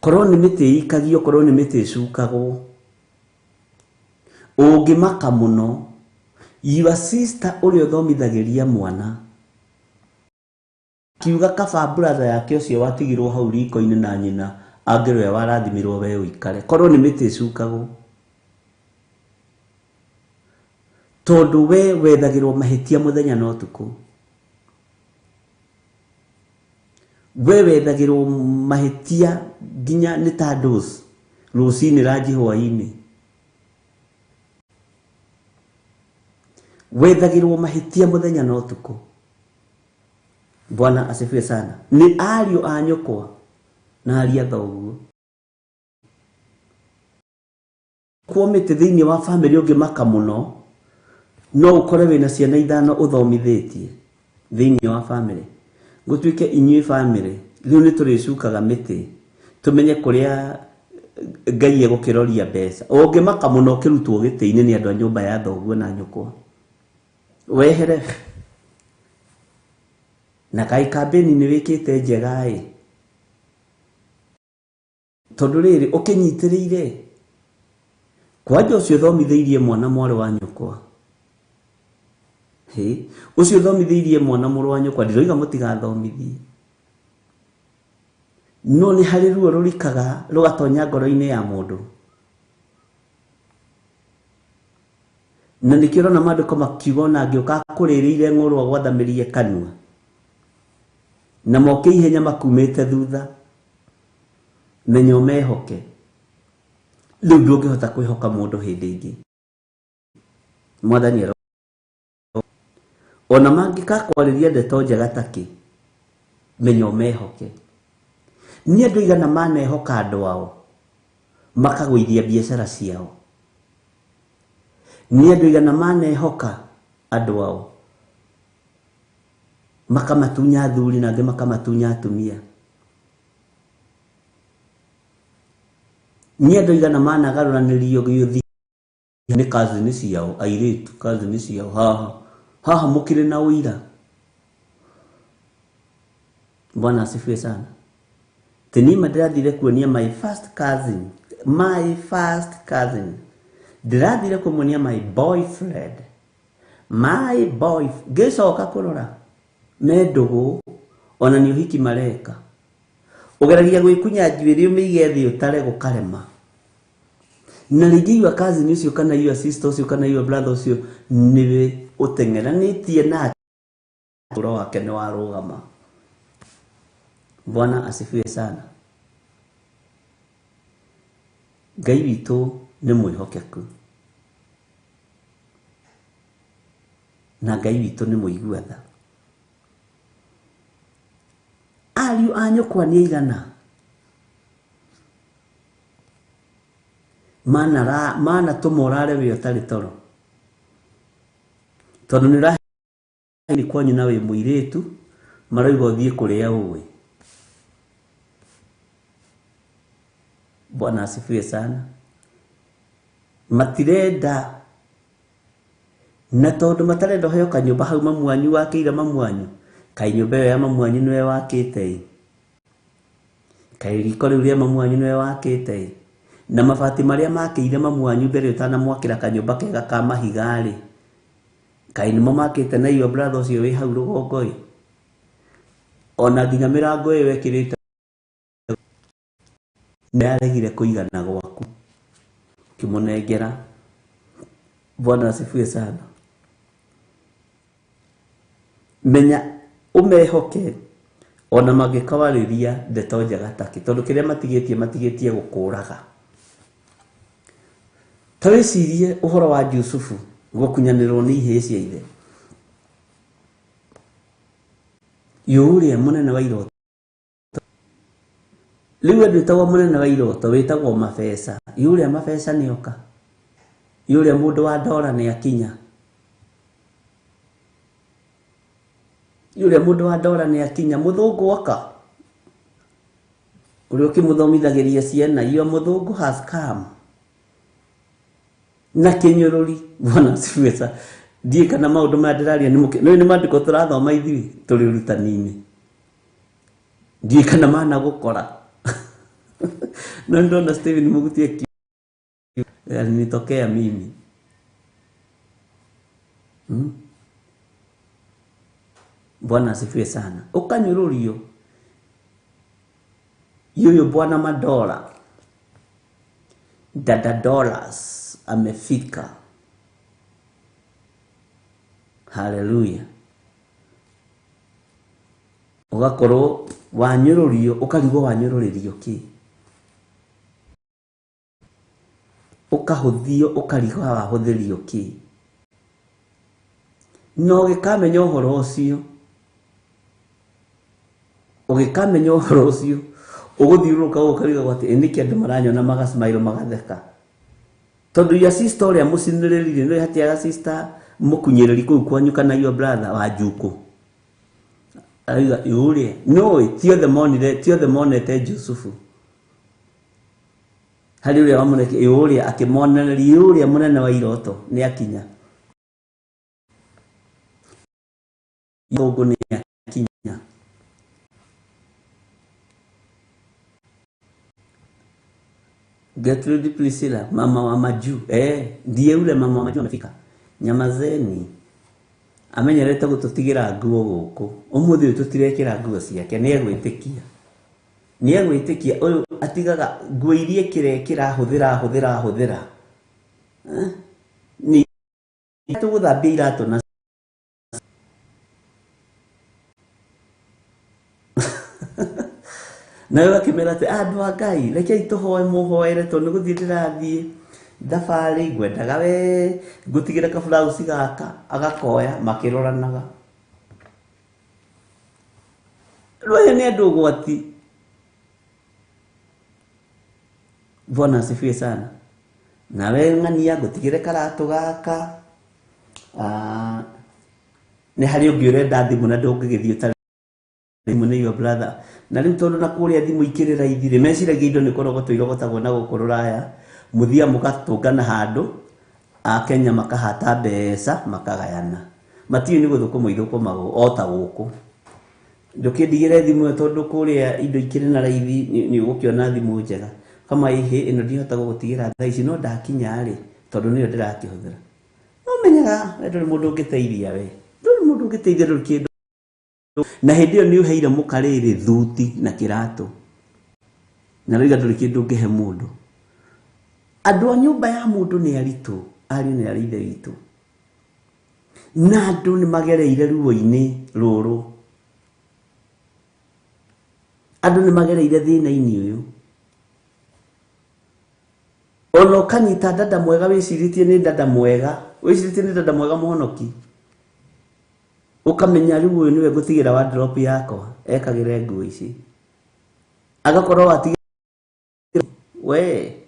korwo ni miti ikagio, korwo ni miti icukagwo. Ungimaka muno your sister uri uthomithagiria mwana kiuga kaba brother yake ucio watigirwo hau riko-ini na nyina angirwe warathimirwo we uikare, korwo ni miti icukagwo. Tondu we wethagirwo mahitia muthenya na utuku, we wethagirwo mahitia nginya ni ta dose rucini ranji hwaini, wethagirwo mahitia muthenya na utuku. Bwana asifiwe sana. Ni ariu a nyokwa na aria thoguo kuomete thiini wa family ungimaka muno no ukore wina ciana ithano uthomithetie thiini wa family gutwike inyui family riu ni turicukaga miti tumenye kuria Ngai egukiroria mbeca ungimaka muno kirutwo gitiini ni andu a nyumba ya thoguo na nyukwa wehere na kai kambeni ni wikite njega tondu riri ukinyitiriire kwaje ucio thomitheirie mwana mwari wa nyukwa ucio thomitheirie mwana mwari wa nyukwa ndiroiga mutigathomithie no ni hari ruo rurikaga rugatonya ngoro-ini ya mundu na nikiro na maandiko makiuga na ngioka kuririire ng'urwa gwathamirie kanua na moke ihenya makumite thutha menyo mehoke riu ndungihota kwihoka mundu hindi ingi mwathani ona mangikakwariria ndeto njega taki menyo mehoke ni andu igana manehoka andu ao makagwithia biashara ciao ni andu igana manehoka andu ao makamatunya thuri na nge makamatunya atumia ni andu igana managaruranirio giyuthi ni cousin ciao airitu cousin ciao haha mukire na uira Bwana asifiwe sana Tenima ndirathire kuonia my first cousin ndirathire kumuonia my boyfriend gicoka kurora mendugu ona ni uhiki mareka ugeragia gwikunya njuiri umeige thi utare gukarema na rigi wa cousin ucio kana your sister ucio kana your brother ucio niwe utengeranitie na kuro wake ni warugama Bwana asifiwe sana Ngai witu ni mwihokeku na Ngai witu ni muiguatha ariu anyukwa ni igana mana tumorare we utari toro tondu ni ra ni kwanyu nawe muiretu maraigo thie kuria uwe Bwana asifiwe sana matirenda na tondu matarenda heo kanyumba hau mamwanyu wakiira mamwanyu kai nyumba ya mamwanyu niwe wakite kai riko riu ria mamwanyu niwe wakite na mabati maria makiire mamwanyu mbere utana mwakira kanyumba kega ka mahigari kai nimo makite na iyo brother ucio wi hau rugongoi ona nginya mirango iyo wekirite ndaregire kuigana gwaku kimunengera Bwana asifiwe sana menya umehoke ona magikawariria ndeto njega taki tondu kiria matigetie gukuraga tawicirie uhoro wa Yusufu gukunyanirwo ni ihe cia ithe yuria munene wa iroto liwe nditawa munene wa iroto witagwo mabesa yuria mabesa nioka yuria mundu wa dola ni akinya yuria mundu wa dola ni akinya muthungu waka uri ukimuthomithagiria ciana iyo muthungu has come na kinyururi Bwana asifiwe die kana maundu ma ndiraria ni mandiko turathoma ithui turi rutanini die kana mana gukora na ndona Steven Mugutia nitokea mimi Bwana asifiwe sana ukanyururio yuyo bwana madola dada dollars amefika haleluya ugakoro wanyururio ukarigo wanyururirio ki ukahuthio ukarigo wahuthirio ki no gikamenya uhoro ucio ugikamenya uhoro ucio uguthiuruka ukariga gwati niki andu maranyona magasmailo magatheka tondu ya sister uria muciniriri no hatiaga sister mukunyiriri kuu kwanyuka na your brother wa Juku aiga yuria no tio the monete Jusufu hari uria wamuneke yuria akimonaniri yuria munene wa iroto ni akinya yogo ni akinya Gertrude Priscilla mama wa Maju ndiye ule mama wa Maju amefika nyamazeni amenyerete gututigira nguo guku umuthi tutirekira nguo ciake ni egwitikia uyu atigaga nguo irie kirekira huthira ni tuguthambia iratu na nawe akimera ati andu a Ngai rekei tuhoe muhoere tondu guthii ndirathie thabari ngwendaga we ngutigira ka blouse gaka agakoya makiroranaga roya ni andu gwati Bwana asifiwe sana nawe ng'ania ngutigire karatu gaka ni hari ungi urenda thimu na ndungigithio ta thimu ni your brother na riu tondu na kuria thimu ikirira ithire meciragia indo ni korogotwo irogotagwo na gukururaya muthia mugatungana handu Kenya makahata mbeca makagayana matiu ni guthukumwo ithukumagwo ota guku ndukindigire thimu tondu kuria indo ikiri na raithi ni ugukiona thimu njega kama ihe ino ndihota gugutigira thaa ici no ndakinya ri tondu niyo ndirakihuthira no menyaga nduri mundu ungiteithia we nduri mundu ungiteithia nduri kindu na hindi iyo ni uheire mukariri thuti na kiratu na riga nduri kindu ungihe mundu andu a nyumba ya mundu ni aritu ari ni arithe witu na andu ni magereire ruo-ini ruru andu ni magereire thina-ini uyu ono kanyita dada mwega wiciritie ni dada mwega muhonoki ukamenya riu uyu niwe ngutigira wardrobe yakwa ekagire nguo ici agakorwo ati we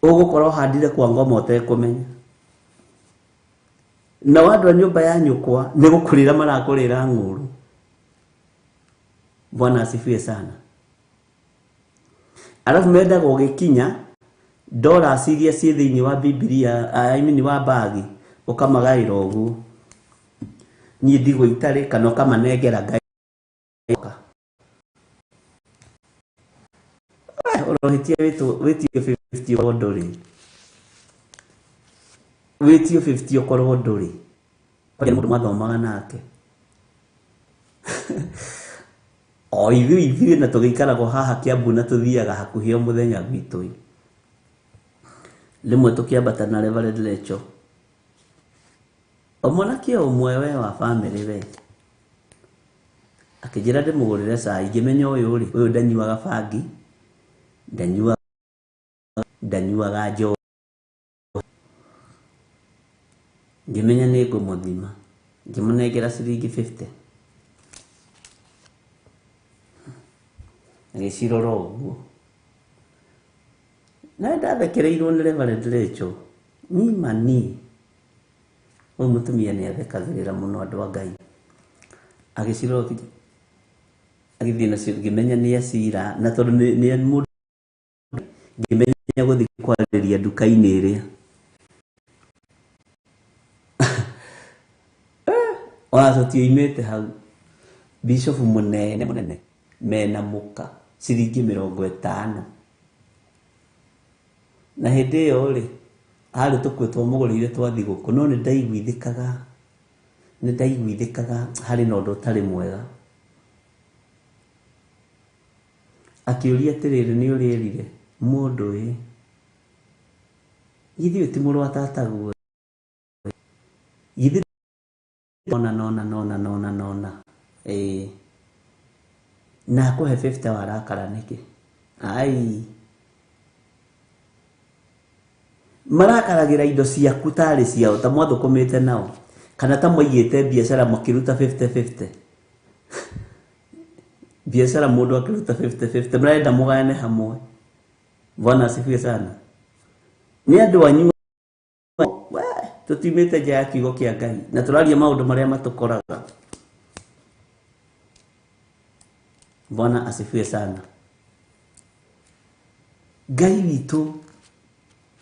ugukorwo handire kwa ngoma utekumenya na wandu nyumba ya nyukwa ni gukurira marakurira nguru Bwana asifiwe sana alafu menda gugikinya dola iria cie thiini wa Biblia wa bagi ukamagaira uguo ni ndigo itari kana kamanengera Ngai urohitie witio 50 odori witio 50 okorwo nduri kwa mundu mathomaga nake o ithuĩ na tũgĩikaraga haha Kiambu na tuthiaga hakuhĩ o mũthenya gwitũ rimwe tũkĩambata na Reverend Lecho o mwanake ũmwe we wa family we akĩnjĩra ndĩmũgũrĩre cai ngĩmenya ũyũ ndanyuaga bangi ndanyuaga njohi ngĩmenya nĩ ngũmũthima ngĩmũnengera ciringi 50 agĩcirora ũguo na ndathekereirwo nĩ Reverend Lecho mani ũyũ mũtumia nĩ athekagĩrĩra mũno andũ a Ngai agĩcirora agĩthiĩ nacio ngĩmenya nĩ acira na tondũ nĩ mũndũ ngĩmenya gũthiĩ kwarĩria nduka-inĩ ĩrĩa ona tũtioimĩte hau bishop mũnene mena mũka ciringi 50 na hĩndĩ ĩyo rĩ harĩ tũkwĩtwo mũgũrĩire twathi gũkũ no nĩ ndaiguithĩkaga harĩ na ũndũ ũtarĩ mwega akĩũria atĩrĩrĩ nĩ ũrĩerire mũndũ githĩ ti mũrũ wa tataguo githĩ nona na kuhe 50 warakara niki ai marakaragira indo ciaku tarĩ ciao ta mwathukumĩte nao kana ta mwaigĩte biacara makiruta 50-50 biashara mundu akiruta 50-50 mrenda mugane hamwe. Bwana asifiwe sana. Ni andu anyu tutimite nja ya kiugo kia Ngai na turaria maundu maria matukoraga. Bwana asifiwe sana. Ngai witu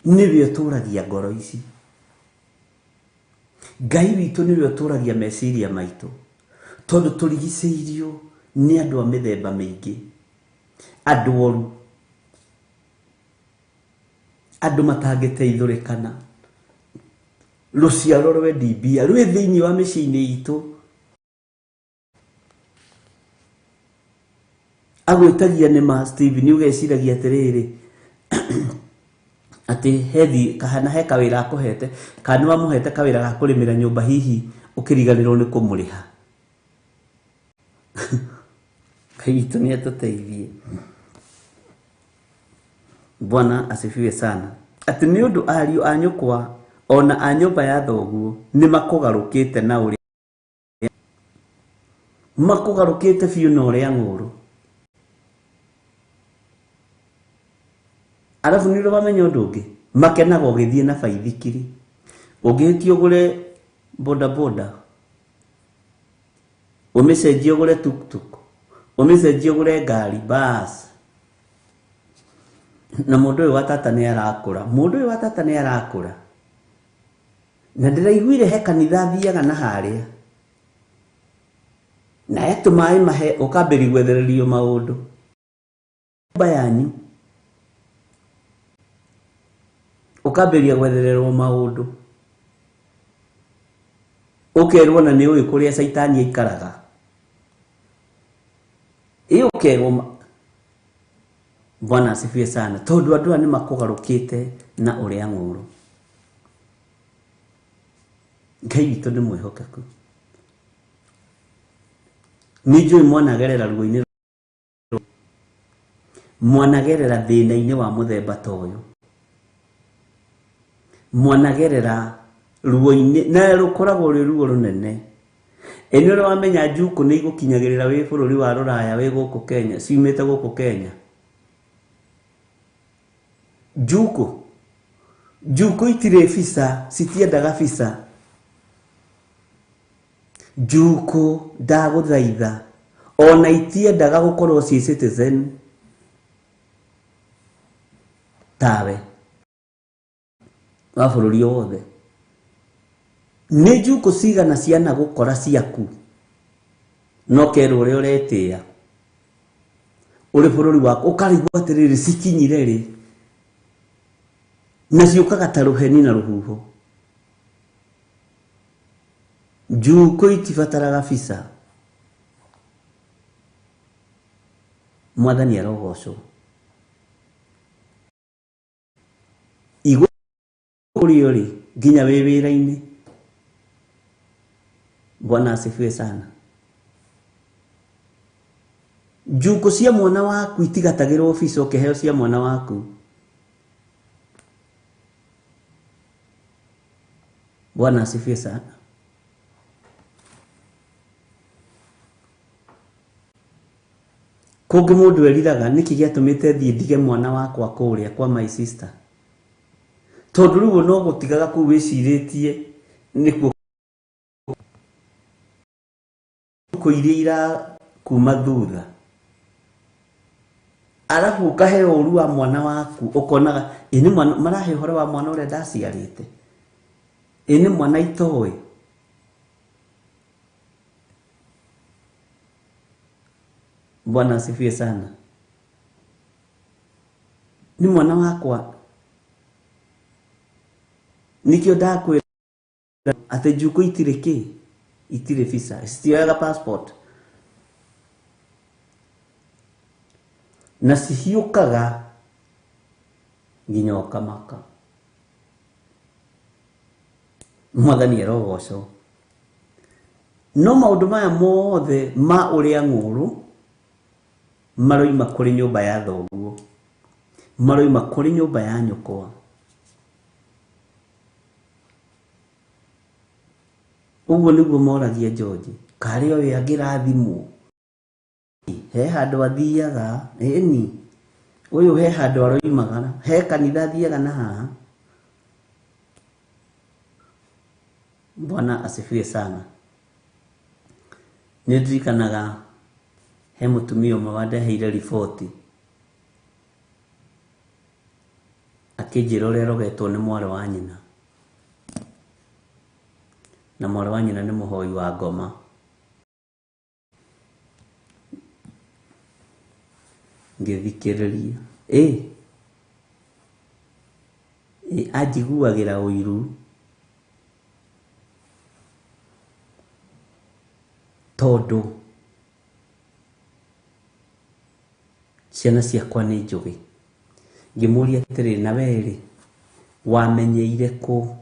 niwe uturagia ngoro ici. Ngai witu niwe uturagia meciria maitu, tondu turigiceirio ni andu a mithemba mingi, andu oru, andu matangiteithurikana, ruciaro rwendi mbia rwi thiini wa micini itu, agwitagia ni ma Steve ni ugeciragia atiriri ati hethi kahana he kawira akuhete kana wamuhete kawira ga kurimira nyumba hihi ukiriganirwo ni kumuriha. Kaito ni atuteithie. Bwana asifiwe sana. Ati ni undu ariu anyukwa ona a nyumba ya thoguo ni makugarukite na uri makugarukite fiu na uri anguru. Alafu nilo bamenya undu ungi makenaga ugithie na baithikiri ugitio gure boda boda umecenjio gure tuktuk umecenjio gure ngari bus na mundu uyu watata ni arakura na ndiraiguire he kanitha thiaga na haria na etu mai mahe ukambiri gwethererio maundu bayanyu ukaberia gwethererwo maundu ukerwo na ni uyu kuria saitani aikaraga iyo ukerwo. Bwana asifiwe sana. Tondu andu ni makugarukite na uria nguru. Ngai witu ni mwihokeku. Nijui mwanagerera ruini mwanagerera thina-ini wa muthemba toyo, mwanagerera ruo-ini na rukoragwo ri ruo runene. Eni uri wamenya njuku ni igukinyagirira wi bururi wa Ruraya wi guku Kenya, ciumite guku Kenya. Njuku itire visa, citiendaga visa. Njuku ndaguthaitha ona itiendaga gukorwo ci citizen tawe wa bururi wothe. Ni njuku cigana ciana gukora ciaku no kerwo uri uretia uri bururi wako ukarigwa atiriri cikinyire ri na ciukaga ta ruheni na ruhuho. Njuku itibataraga visa. Mwathani arogocwo iguri nginya wi wira-ini. Bwana asifiwe sana. Njuku cia mwana waku itigatagirwo visa ukiheo cia mwana waku. Bwana asifiwe sana. Kungi mundu eriraga niki giatumite thie ndige mwana wakwa kuria kwa my sister. Tondu riu no gutigaga ku wiciritie nikuo kuiria kuma thutha. Alafu ukahe uru wa mwana waku ukonaga ini mwana marahe horo wa mwana ure ndaciarite. Ini mwana itowe. Bwana asifiwe sana. Ni mwana wakwa. Nikio ndakwira ate njuku itire ki? Itire visa. Istioyaga passport. Na cihiukaga nginya ukamaka. Mwathani arogocwo. No maundu maya mothe ma uria nguru maroima kuri nyumba ya thoguo, maroima kuri nyumba ya nyukwa. Uguo niguo moragia George. Kari o yagirathimwo he handå athiaga ĩni ũyũ he handå aroimagara he kanitha athiaga na haha. Bwana asifiwe sana. Nĩndirikanaga he mũtumia ũmwe wandeheire riboti akĩnjĩra ũrĩa arogetwo nĩ mwarĩ wa nyina, na mwarĩ wa nyina nĩ mũhoi wa ngoma. Ngĩthikĩrĩria anjiguagĩra ũiru tondũ ciana ciakwa nĩ njũgĩ. Ngĩmũria atĩrĩ, na werĩ wamenyeire kũ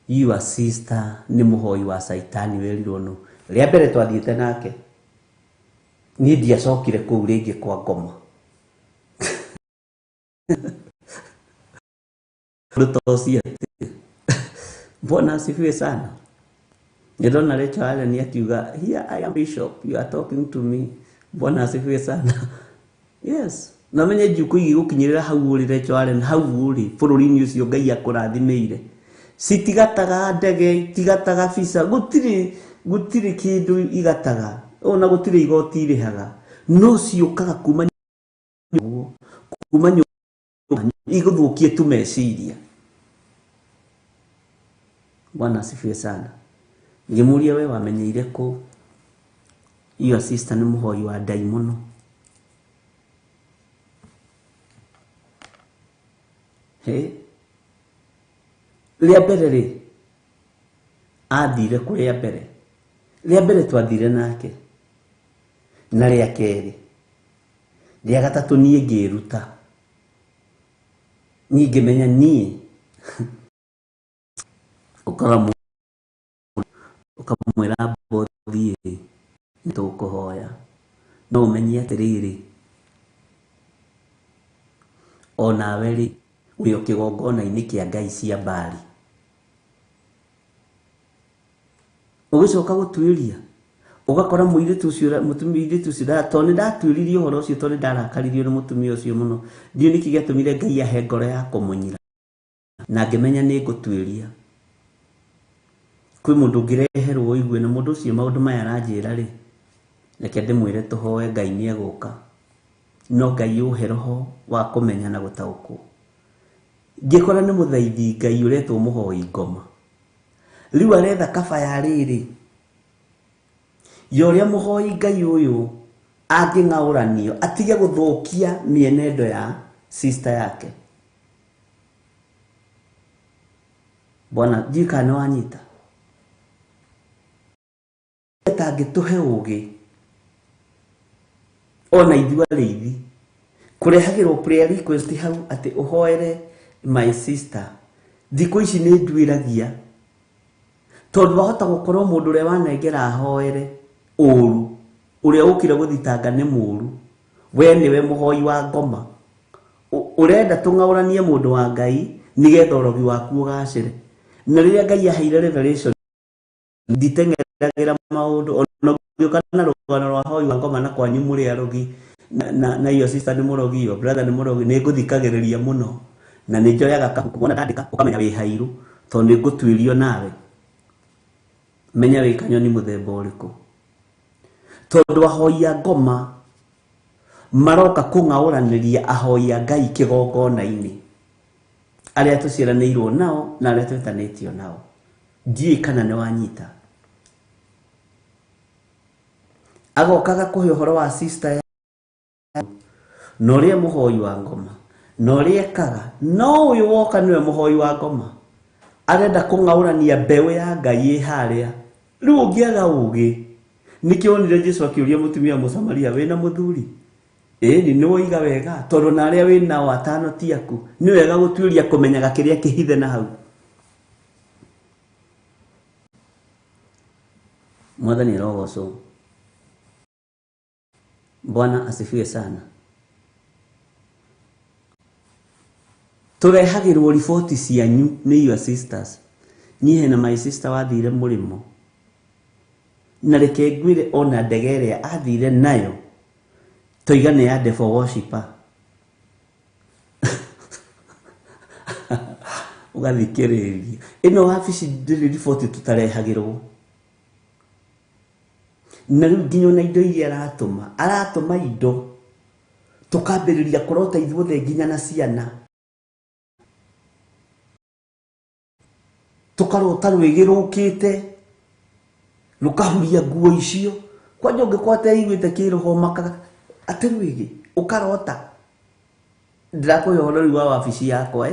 your sister nĩ mũhoi wa Saitani werirwo nũ? Rĩa mbere twathiĩte nake niĩ ndiacokire kũu rĩngĩ kwa ngoma. Bwana asifiwe sana. Nĩndona Rachel Allen akiuga, here I am bishop, you are talking to me. Bwana asifiwe sana. Yes. Na menye njuku igi gukinyirira hau uri Rachel Allen, hau uri bũrũri-inĩ ũcio Ngai akũrathimĩire. Citigataga ndege, tigataga visa, gutiri kindu igataga. Ona gutiri igoti irihaga. No ciũkaga kuma igũthũkie tu meciria. Bwana asifiwe sana. Ngĩmũria we wamenyeire kũ your sister nĩ mũhoi wa ndaimono? Rĩa mbere rĩ athire kũrĩa mbere. Rĩa mbere twathire nake na rĩa kerĩ. Rĩa gatatũ niĩ ngĩruta. Niĩ ngĩmenya niĩ ukamwĩra bothi nĩtũkũhoya. No ũmenye atĩrĩrĩ, onawe rĩ wĩ o kĩgongona-inĩ kĩa ngai cia Baali. Ũgĩcoka gũtuĩria ũgakora mũirĩtu ũcio mũtumia ũcio tondũ nĩndatuĩririe ũhoro ũcio tondũ ndarakaririo nĩ mũtumia ũcio mũno. Ndiũ nĩkĩ gĩatũmire Ngai ahe ngoro ya kũmũnyira na ngĩmenya nĩ ngũtuĩria. Kwĩ mũndũ ũngĩreherwo igue na mũndũ ũcio maũndũ maya aranjĩra rĩ, reke ndĩmwĩre tũhoe Ngai nĩegũka. No Ngai ũhe roho wa kũmenya na gũtaũkwo. Ngĩkora nĩ mũthaithi Ngai ũretwo mũhoi ngoma. Rĩu aretha kabaya rĩrĩ ya ũrĩa mũhoi Ngai ũyũ angĩng'aũranio atige gũthũkia mĩenendo ya sister yake. Bwana njika nĩ wanyita. Tangĩtũhe ũgĩ ona ithuĩ arĩithi kũrehagĩrwo prayer request hau atĩ ũhoere my sister. Thikũ ici nĩ nduĩragia tondũ wahota gũkorwo mũndũ ũrĩa wanengera ahoere ũru, ũrĩa ũkire gũthitanga nĩ mũru, we nĩwe mũhoi wa ngoma. Ũrenda tũng'aũranie mũndũ wa Ngai nĩgetha ũrogi waku ũgacĩre. Na rĩrĩa Ngai aheire revelation nditeng'eragĩra maũndũ. Ona ũngĩũka na rũgano rwa hoi wa ngoma na kwanyu mũrĩ arogi na iyo sister nĩ mũrogi, iyo brother nĩ mũrogi, nĩ ngũthikagĩrĩria mũno na nĩ njoyaga kabuku wona ndandĩka ũkamenya wĩ hairu tondũ nĩ ngũtuĩrio nawe. Menya wĩ kanyoni mũthemba ũrĩkũ. Tondũ ahoi a ngoma maroka kũng'aũranĩria ahoi a Ngai kĩgongona-inĩ arĩa tũciaranĩirwo nao na arĩa twĩtanĩtio nao. Ndiũĩ kana nĩ wanyita. Agokaga kũhe ũhoro wa sister na ũrĩa mũhoi wa ngoma na ũrĩa ekaga. No ũyũ woka nĩwe mũhoi wa ngoma arenda kũng'aũrania mbeũ ya Ngai harĩa. Rĩu ũngĩaga ũgĩ nĩkĩo onire Jesũ akĩũria mũtumia Mũsamaria, wĩna mũthuri? Ĩni nĩ woiga wega tondũ na arĩa wĩnao atano ti aku. Nĩ wega gũtuĩria kũmenyaga kĩrĩa kĩhithe na hau. Mwathani arogocwo. Bwana asifiwe sana. Tũrehagĩrwo riboti cianyu nĩ your sisters. Niĩ na my sister wathire mũrĩmo na reke ngwĩre ona ndege ĩrĩa athire nayo toigane ya devil worshipper ugathikiriria ino wabici ndiri riboti tutarehagirwo na riu nginya na indo iria aratuma indo tukambiriria kurota ithuothe nginya na ciana tukarota rwigirukite rukahuria nguo icio kwanja ungikwate igwite kiroho maka ati rwigi ukarota ndirakuyohorori wa wabici yakwa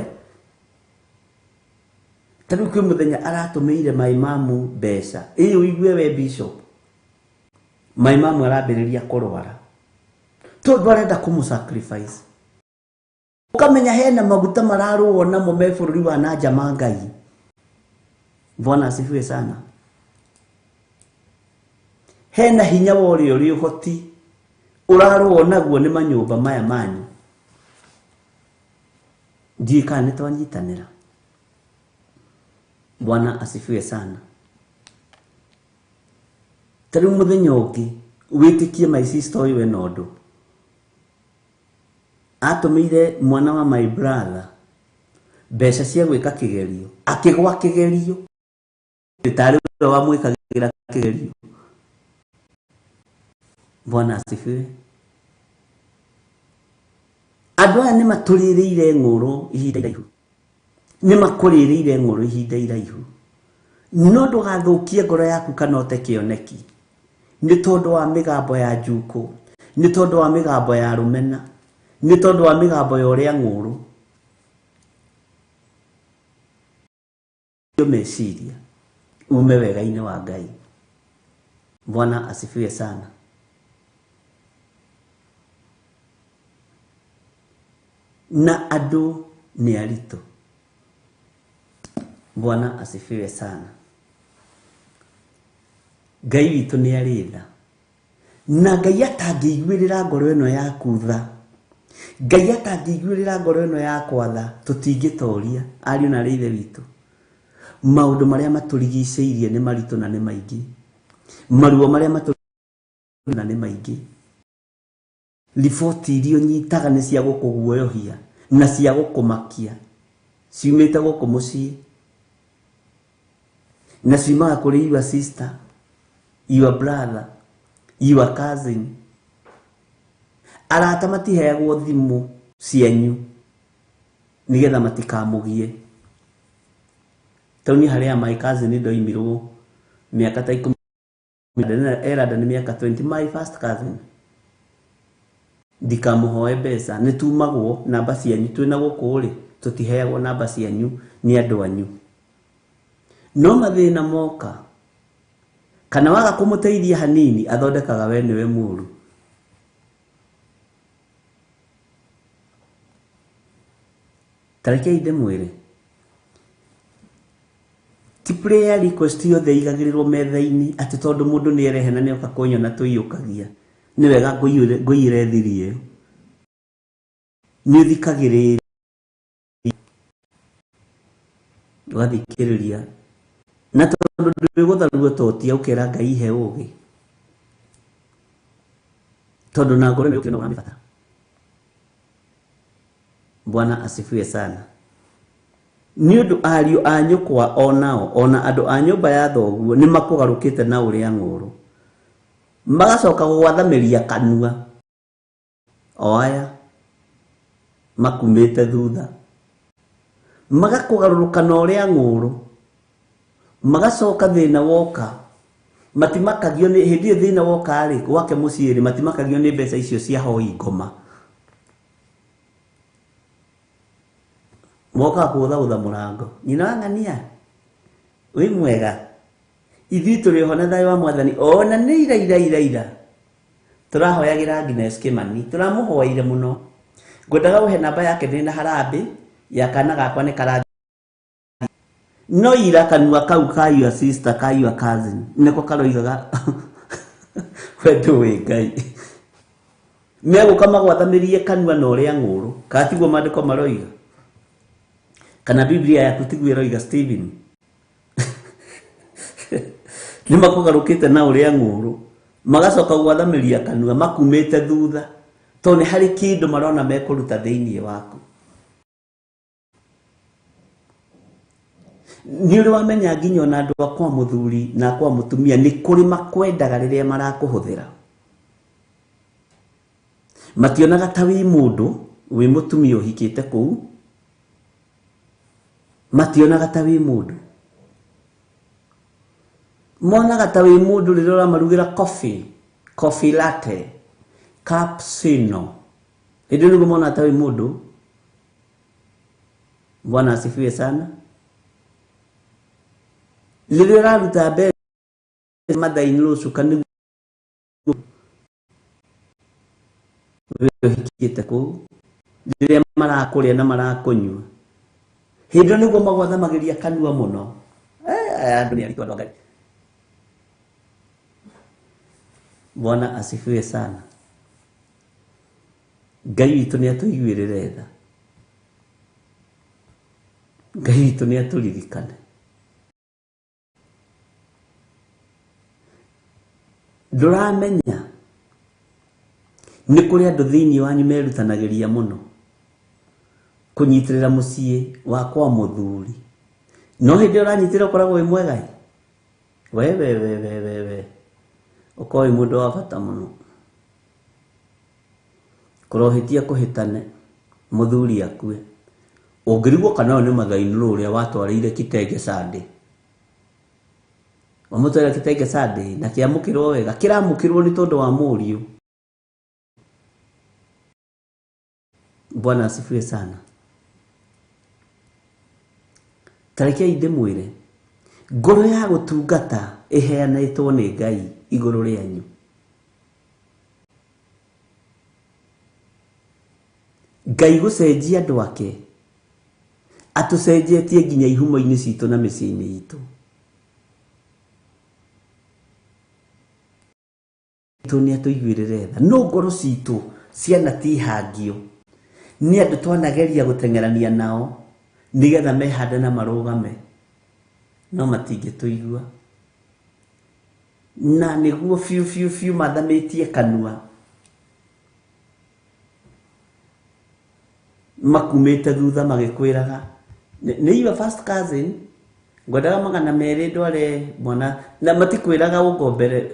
tariu kwi muthenya aratumeire maimamu mbeca iyo igwe we bishop maimamu arambiriria kurwara tondu arenda kumusacrifice ukamenya hena maguta mararuo namo me bururi wa nanja ma Ngai. Bwana asifiwe sana. Hena hinya wori uri uhoti uraruo naguo ni manyumba maya manyu ndika ni twanyitanira. Bwana asifiwe sana. Tariu muthenya ungi witikie my sister uyu enondo atumire mwana wa my brother mbeca cia gwika kigerio akigwa kigerio ritari wa mwikagira kigerio. Bwana asifiwe. Andu aya ni maturireire ng'uru ihinda iraihu ni makurireire ng'uru ihinda iraihu no ndugathukie ngoro yaku kana ote kioneki ni tondu wa migambo ya njuku ni tondu wa migambo ya rumena ni tondu wa migambo ya uria ng'uru yo meciria ume wega-ini wa Ngai. Bwana asifiwe sana. Na andu ni arito. Bwana asifiwe sana. Ngai witu ni aritha na Ngai atangĩiguĩrĩra ngoro ĩno yaku tha, Ngai atangĩiguĩrĩra ngoro ĩno yakwa tha, tũtingĩtoria ariũ na ithe witũ. Maũndũ marĩa matũrigicĩirie nĩ maritũ na nĩ maingĩ, maruo marĩa matũrigicĩirie na nĩ maingĩ. Riboti iria ũnyitaga nĩ cia gũkũguoyohia na cia gũkũmakia ciumĩte gũkũ mũciĩ na ciumaga kũrĩ your sister, your brother, your cousin. Arata matiheagwo thimũ cianyu nigetha matikamũgie. Tauni harĩa my cousin ndoimirwo miaka ta 10 erada ni miaka 20 my first cousin ndikamuhoe mbeca nĩ tumagwo namba cianyu twĩna gũkũ rĩ tũtiheagwo namba cianyu nĩ andũ anyu. No mathĩna moka kana waga kũmũteithia hanini athondekaga we nĩwe mũru. Tarekei ndĩmwĩre ti prayer request yothe igagĩrĩrwo metha-inĩ atĩ tondũ mũndũ nĩ erehe na nĩoka kũnyona tũiyũkagia nĩ wega ngũiyĩre thiri ĩyo. Nĩ ũthikagĩrĩria ũgathikĩrĩria na tondũ ndũgũtharuo toti ũkera Ngai he ũgĩ tondũ na ngoro nĩ ũramĩbata. Bwana asifiwe sana. Nĩ ũndũ ariũ a nyũkwa onao ona andũ a nyũmba ya thoguo nĩ makũgarũkĩte na ũrĩa ng'ũrũ magacoka gũgwathamĩria kanua o aya makumĩte thutha magakũgarũrũka na ũrĩa ng'ũrũ magacoka thĩna woka matimakagio nĩ hĩndĩ ĩyo thĩna woka rĩ gwake mũciĩ rĩ matimakagio nĩ mbeca icio cia hoi ngoma moka kũthaũtha mũrango nyina wa ng'ania wĩ mwega ithuĩ tũrĩ ho na thayũ wa Mwathani ona nĩ ira tũrahoyagĩra Agnes Kĩmani tũramũhoire mũno. Ngwendaga ũhe namba yake ndĩ na harambĩ ya kana gakwa nĩ karathi no ira kanua kau ka your sister ka your cousin nĩko karoigaga we ndũĩ Ngai megũka magwathamĩrie kanua na ũrĩa ng'ũrũ katiguo maandĩko maroiga kana Biblia yaku tiguo ĩroiga Stephen nĩ makũgarũkĩte na ũrĩa ng'ũrũ magacoka gũathamĩria kanua makumĩte thutha to nĩ harĩ kĩndũ marona mekũruta thĩinĩ waku. Nĩ ũrĩ wamenya nginya ona andũ akwa mũthuri na akwa mũtumia nĩ kũrĩ makwendaga rĩrĩa marakũhũthĩra. Mationaga ta wĩ mũndũ wĩ mũtumia ũhikĩte kũu, mationaga ta wĩ mũndũ, monaga ta wĩ mũndũ rĩrĩa ũramarugĩra coffee latte, cappuccino, hĩndĩ nĩguo mona ta wĩ mũndũ. Bwana asifiwe sana. Rĩrĩa ũraruta mbeca mathainĩ rũciũ kana ũhikĩte kũu, rĩrĩa marakũrĩa na marakũnyua, hĩndĩ nĩguo magwathamagĩria kanua mũno. Andũ nĩ ariko Ngai. Bwana asifiwe sana. Ngai witũ nĩ atũiguĩrĩre tha. Ngai witũ nĩ atũririkane. Ndũramenya nĩ kũrĩ andũ thĩinĩ wanyu merutanagĩria mũno kũnyitĩrĩra mũciĩ wakwa mũthuri, no hĩndĩ ũranyitĩrĩra ũkoragwo wĩ mwega. We ũkorwo wĩ mũndũ wa bata mũno. Kũrohĩtia kũhĩtane mũthuri akue, ũngĩrigwo kana ũyũ nĩ mathainũ ũrĩa watwarĩire Kitenge Sunday. Wamũtwara Kitenge Sunday na kĩamũkĩrwo wega, kĩramũkĩrwo nĩ tondũ wa mũriũ. Bwana asifiwe sana. Tarekei ndĩmwĩre, ngoro ya gũtungata ĩheanĩtwo nĩ Ngai igũrũ rĩanyu. Ngai gũcenjia andũ ake atũcenjetie nginya ihumo-inĩ citũ na mĩciĩ-inĩ itũ. Nĩ atũiguĩrĩre tha, no ngoro citũ ciana tihangio nĩ andũ twanageria gũteng'erania nao nĩgetha mehande na marũgame, no matingĩtũigua. Na nĩguo biũ mathamĩtie kanua, makumĩte thutha magĩkwĩraga nĩ your first cousin, ngwendaga 200 ndware mwana, na matikwĩraga ũgombere,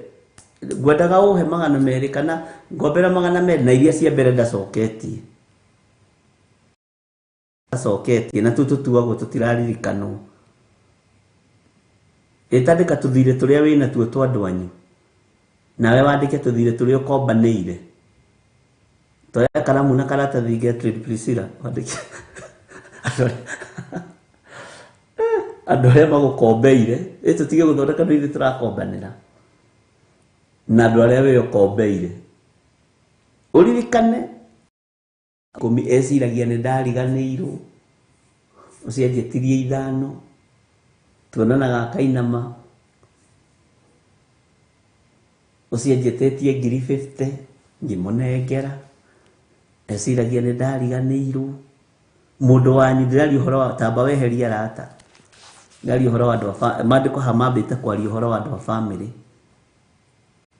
ngwendaga ũhe 200 kana ngombera 200 na iria cia mbere ndacoketie na tutuagwo tũtiraririkanwo. Ĩtandĩka tũthire tũrĩa wĩna tuo twa andũ anyu, nawe wandĩke tũthire tũrĩa ũkombanĩire. Toya karamu na karatathi Gertrude Priscilla wandĩke andũ arĩa magũkombeire, tũtige gũthondeka andũ ithuĩ tũrakombanĩra na andũ arĩa wĩ ũkombeire. Ũririkane kũmi eciragia nĩ ndariganĩirwo, ũcenjetirie 5, tuonanaga kainama, ũcenjetetie 50 ngĩmũnengera, eciragia nĩ ndariganĩirwo. Mũndũ wanyu ndĩraria ũhoro wa tamba weheria rata, ndĩraria ũhoro wa andũ a maandĩko ha mambĩte kwaria ũhoro wa andũ a family.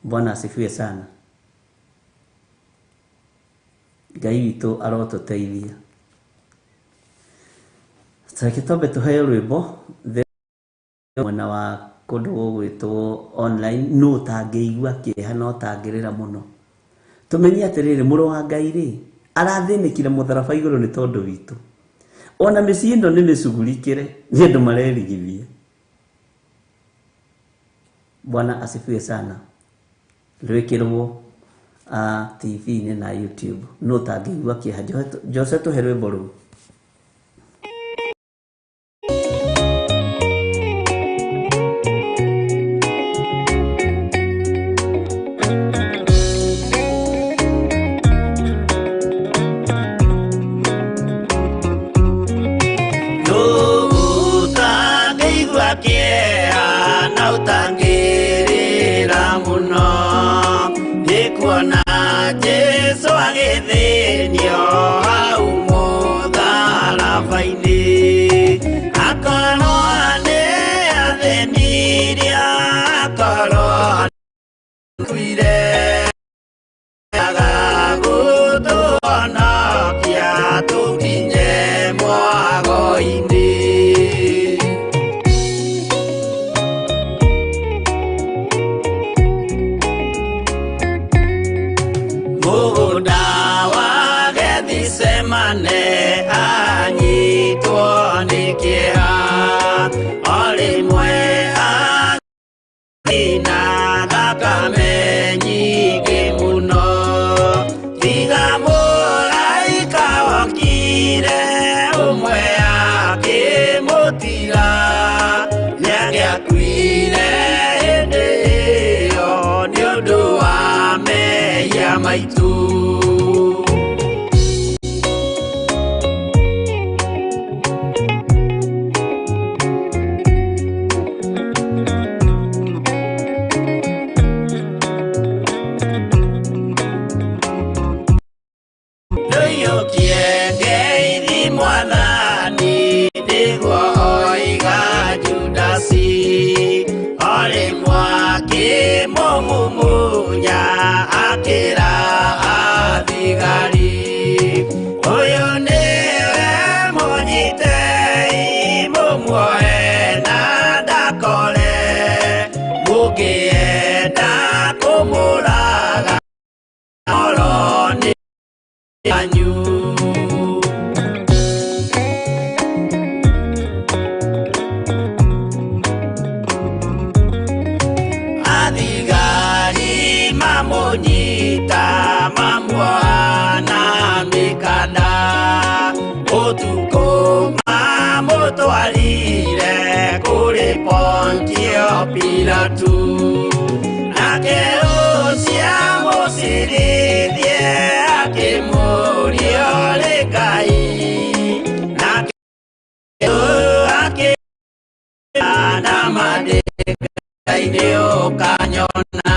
Bwana asifiwe sana. Ngai witũ arotũteithia. Reke twambe tũheo rwĩmbo mwena wa kũndũ gũgwĩtwo online, no ũtangĩigua kĩeha no ũtangĩrĩra mũno. Tũmenye atĩrĩrĩ, mũrũ wa Ngai rĩ arathĩnĩkire mũtharaba igũrũ nĩ tondũ witũ. Ona mĩciĩ ĩno nĩ mĩcugurikĩre, nĩ andũ marerigithia. Bwana asifiwe sana. Rwĩkĩrwo TV-inĩ na YouTube, no ũtangĩigua kĩeha. Jose tũhe rwĩmbo rũu. Kuona Jesu agĩthĩnio hau mũtharaba. Nuyukiengei mwathani niguo oiga Judasi ori mwaki mumumunya akira athigari uyu niwe munyitei mumuoe na ndakore mugienda kumuraga oroni anyu athigari mamunyita mamuana mikanda utuko mamutwarire kuri Pontio Pilatu nake ucia musirithie akimurio ri Ngai nake akina mandĩka-inĩ ũkanyona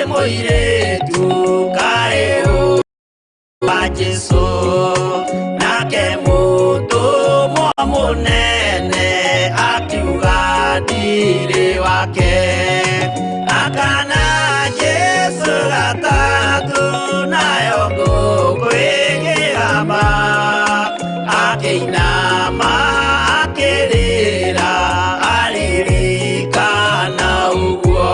mũirĩtu kaĩ wa Jesũ nake mũtũmwo mũnene akiuga ndirĩ wake akana Jesũ gatatũ nayo ngũkũ ĩkĩgamba akĩinama akĩrĩra aririkana ũguo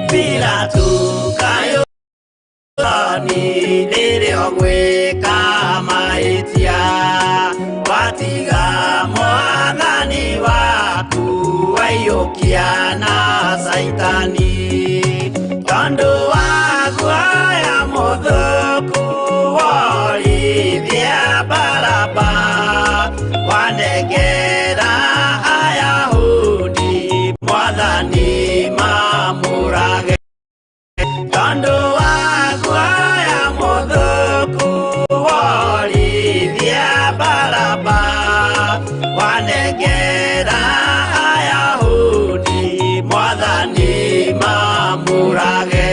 Pilatu kayo ni rĩrĩa gwĩka mahĩtia watiga mwathani waku waiyũkia na Saitani tondũ wa guoya mũthũku worithia Baraba wanengera Ayahudi mwathani mamũrage tondũ wa guoya mũthũku worithia Baraba wanengera Ayahudi mwathani mamũrage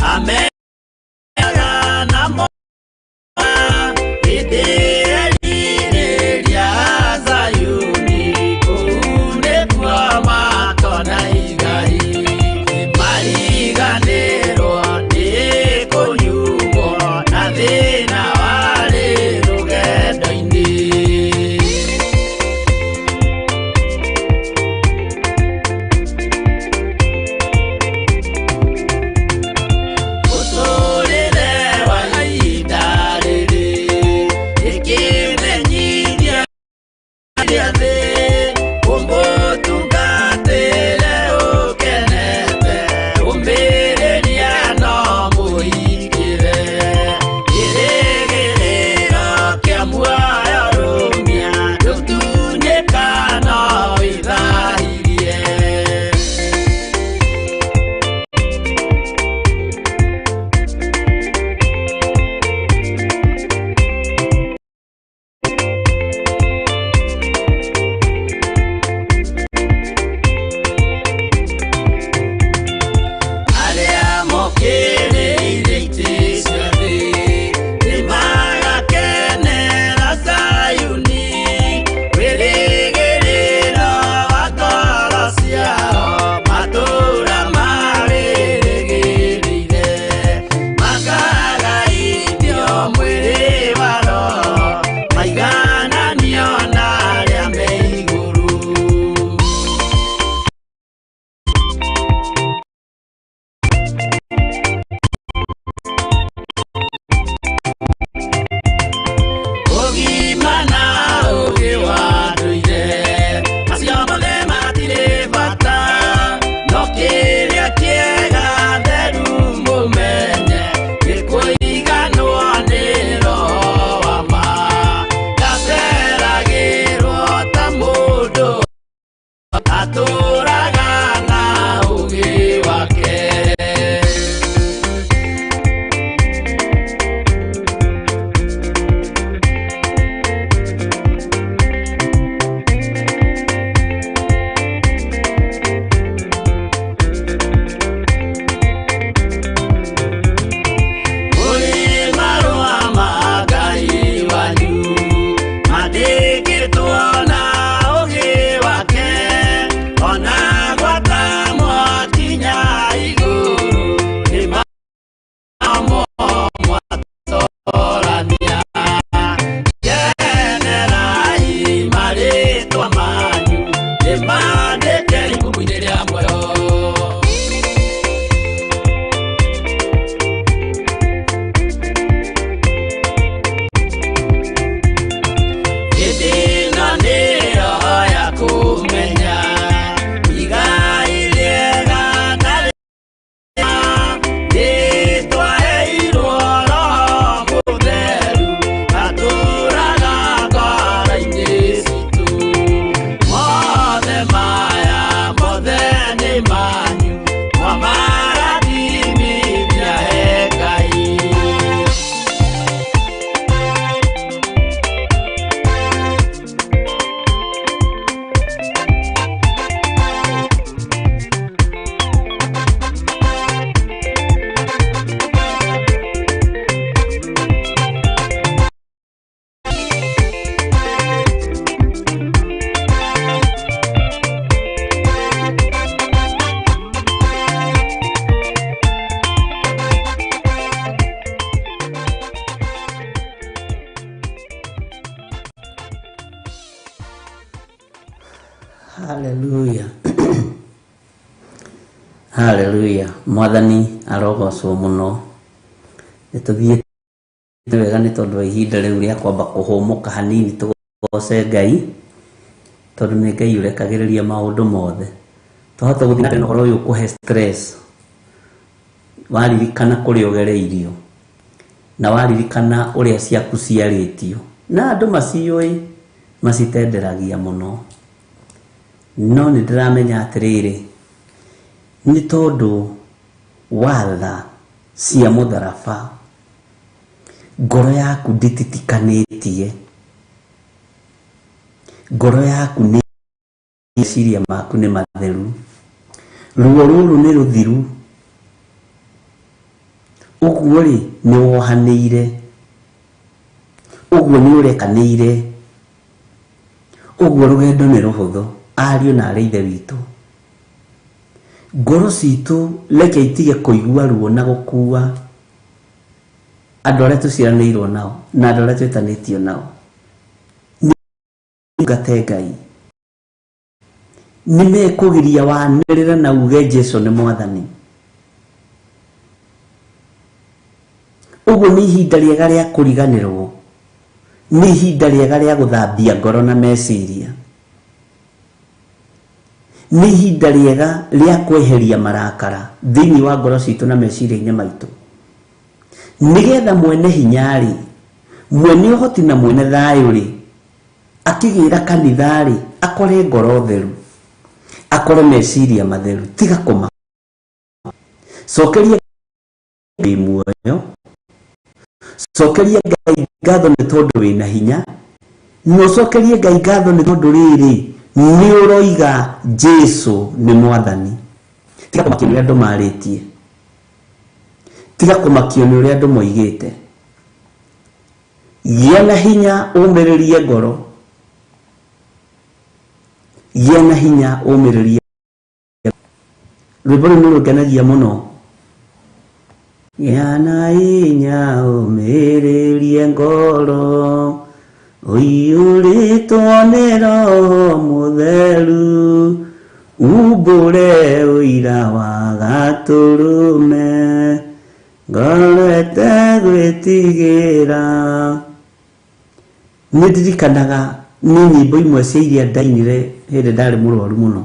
Amen. Hallelujah. Hallelujah. Mwathani arogocwo muno. Nituthiete wega ni tondu ihinda riu ria kwamba kuhumuka hanini tugoce Ngai tondu ni Ngai urekagiriria maundu mothe tuhota guthii na horo uyu kuhe stress waririkana kuri ogereirio na waririkana uria ciaku ciaritio na andu maciui macitenderagia muno no ni ndiramenya atiriri ni tondu watha cia mutharaba ngoro yaku ndititikanetie ngoro yaku ni ciria maku ni matheru ruo ruru ni ruthiru uguo ri ni wohaneire uguo ni urekanire uguo rugendo ni ruhuthu ariu na ari ithe witu ngoro citu reke itige kuigua ruo na gukua andu aria tuciaranĩirwo nao na andu aria twetanĩtio nao ngate Ngai nimekugiria wanĩrĩra na uge Jesu nĩ mwathani uguo ni ihinda rĩega rĩa kũriganĩrwo ni ihinda rĩega rĩa gũthambia ngoro na meciria ni ihinda rĩega rĩa kweheria marakara thĩinĩ wa ngoro citũ na meciria-inĩ maitũ nigetha mwene hinyari mwene uhoti na mwene thayũ ri akigira kanitha ri akore ngoro theru akore meciria matheru tiga koma cokeria Ngai muoyo cokeria Ngai ngatho nĩ tondu wĩna hinya no cokeria Ngai ngatho nĩ tondu rĩrĩ ni uroiga Jesu nĩ mwathani tiga koma kĩrĩa andũ marĩtie tiga kumakio ni uria andu moigite gĩa na hinya umĩrĩrie ngoro gĩa na hinya umĩrĩrie rwĩmbo rũu nĩrũngenagia mũno gĩa na hinya umĩrĩrie ngoro ũiyũrĩtwo nĩ Roho Mũtheru umbũre ũira wa gatũrũme ngorete gwĩtigĩra nĩndirikanaga nĩ nyĩmbo imwe cia iria ndainire hĩndĩ ndarĩ mũrwaru mũno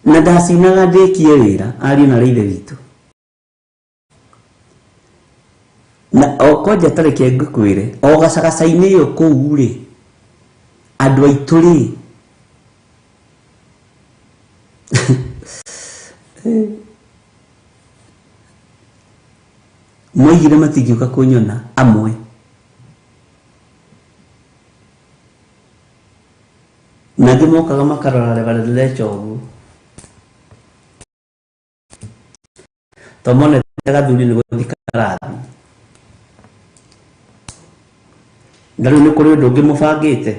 na ndacinaga ndĩkie wĩra ariũ na ithe witũ na okonja tareke ngũkwĩre o gacagaca-inĩ ĩyo kũu rĩ andũ aitũ rĩ moigire matingiũka kũnyona amwe na angĩ mokaga makarora Reverend Lecho ũguo tomonete gathuri nĩ gũthiĩ karathi na rĩu nĩ kũrĩ ũndũ ũngĩ mũbangĩte